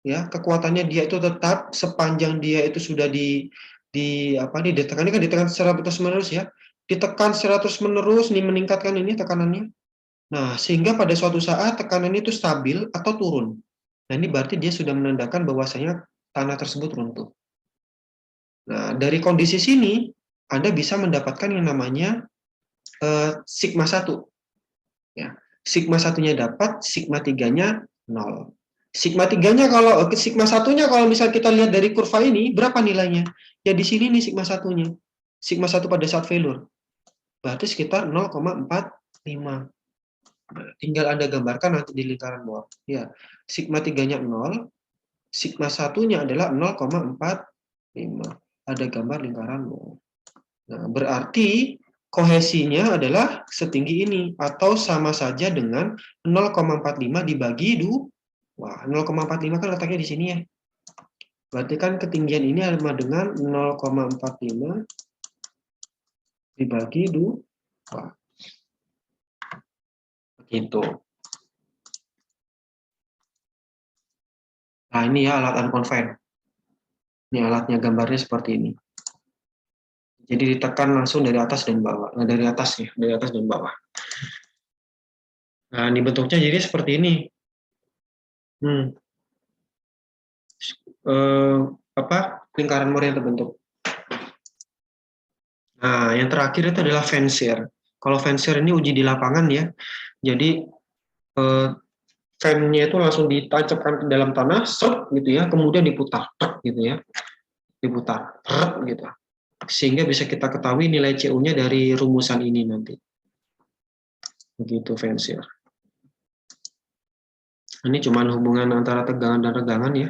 ya, kekuatannya dia itu tetap sepanjang dia itu sudah ditekan, ini kan ditekan secara terus menerus ya, ditekan secara terus menerus, nih meningkatkan ini tekanannya. Nah, sehingga pada suatu saat tekanan itu stabil atau turun. Nah, ini berarti dia sudah menandakan bahwasanya tanah tersebut runtuh. Nah, dari kondisi sini, Anda bisa mendapatkan yang namanya sigma 1. Ya. Sigma 1-nya dapat, sigma 3-nya 0. Sigma 3-nya sigma 1-nya kalau misal kita lihat dari kurva ini, berapa nilainya? Ya di sini nih sigma 1-nya. Sigma 1 pada saat failure. Berarti sekitar 0,45. Nah, tinggal Anda gambarkan nanti di lingkaran bawah. Ya, sigma 3-nya 0, sigma 1-nya adalah 0,45. Ada gambar lingkaran bawah. Nah, berarti kohesinya adalah setinggi ini atau sama saja dengan 0,45 dibagi 2. Wah, 0,45 kan letaknya di sini ya. Berarti kan ketinggian ini sama dengan 0,45 dibagi 2. Wah. Begitu. Nah, ini ya alat unconfined. Ini alatnya, gambarnya seperti ini. Jadi ditekan langsung dari atas dan bawah. Nah, dari atas ya, dari atas dan bawah. Nah, ini bentuknya jadi seperti ini. Lingkaran Mohr yang terbentuk. Nah, yang terakhir itu adalah fancier. Kalau fancier ini uji di lapangan ya. Jadi fan-nya itu langsung ditancapkan ke dalam tanah, seret gitu ya, kemudian diputar, tek, gitu ya, diputar, tek, gitu, sehingga bisa kita ketahui nilai CU-nya dari rumusan ini nanti. Begitu fans ya. Ini cuma hubungan antara tegangan dan regangan ya.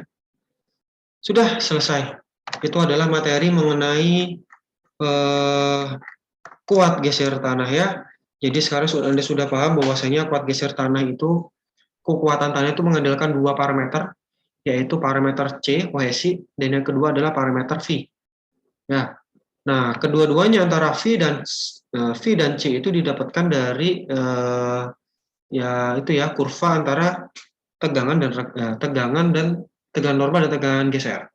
Sudah selesai. Itu adalah materi mengenai kuat geser tanah ya. Jadi sekarang Anda sudah paham bahwasanya kuat geser tanah itu, kekuatan tanah itu mengandalkan dua parameter, yaitu parameter C, kohesi, dan yang kedua adalah parameter V. Ya. Nah, kedua-duanya antara V dan C itu didapatkan dari ya itu ya, kurva antara tegangan dan tegangan normal dan tegangan geser.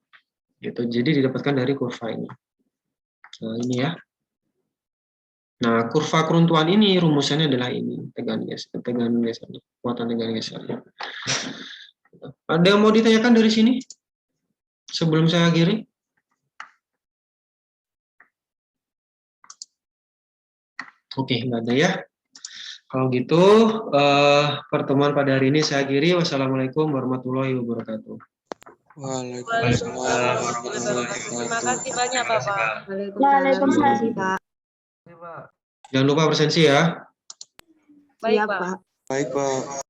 Gitu. Jadi didapatkan dari kurva ini. Nah, ini ya. Nah, kurva keruntuhan ini rumusannya adalah ini, tegangan geser, kekuatan tegangan geser. Ada yang mau ditanyakan dari sini? Sebelum saya akhiri? Oke, nggak ada ya. Kalau gitu, pertemuan pada hari ini saya akhiri. Wassalamualaikum warahmatullahi wabarakatuh. Waalaikumsalam warahmatullahi wabarakatuh. Terima kasih banyak, Bapak. Waalaikumsalam. Jangan lupa presensi ya. Baik, Pak. Baik, Pak.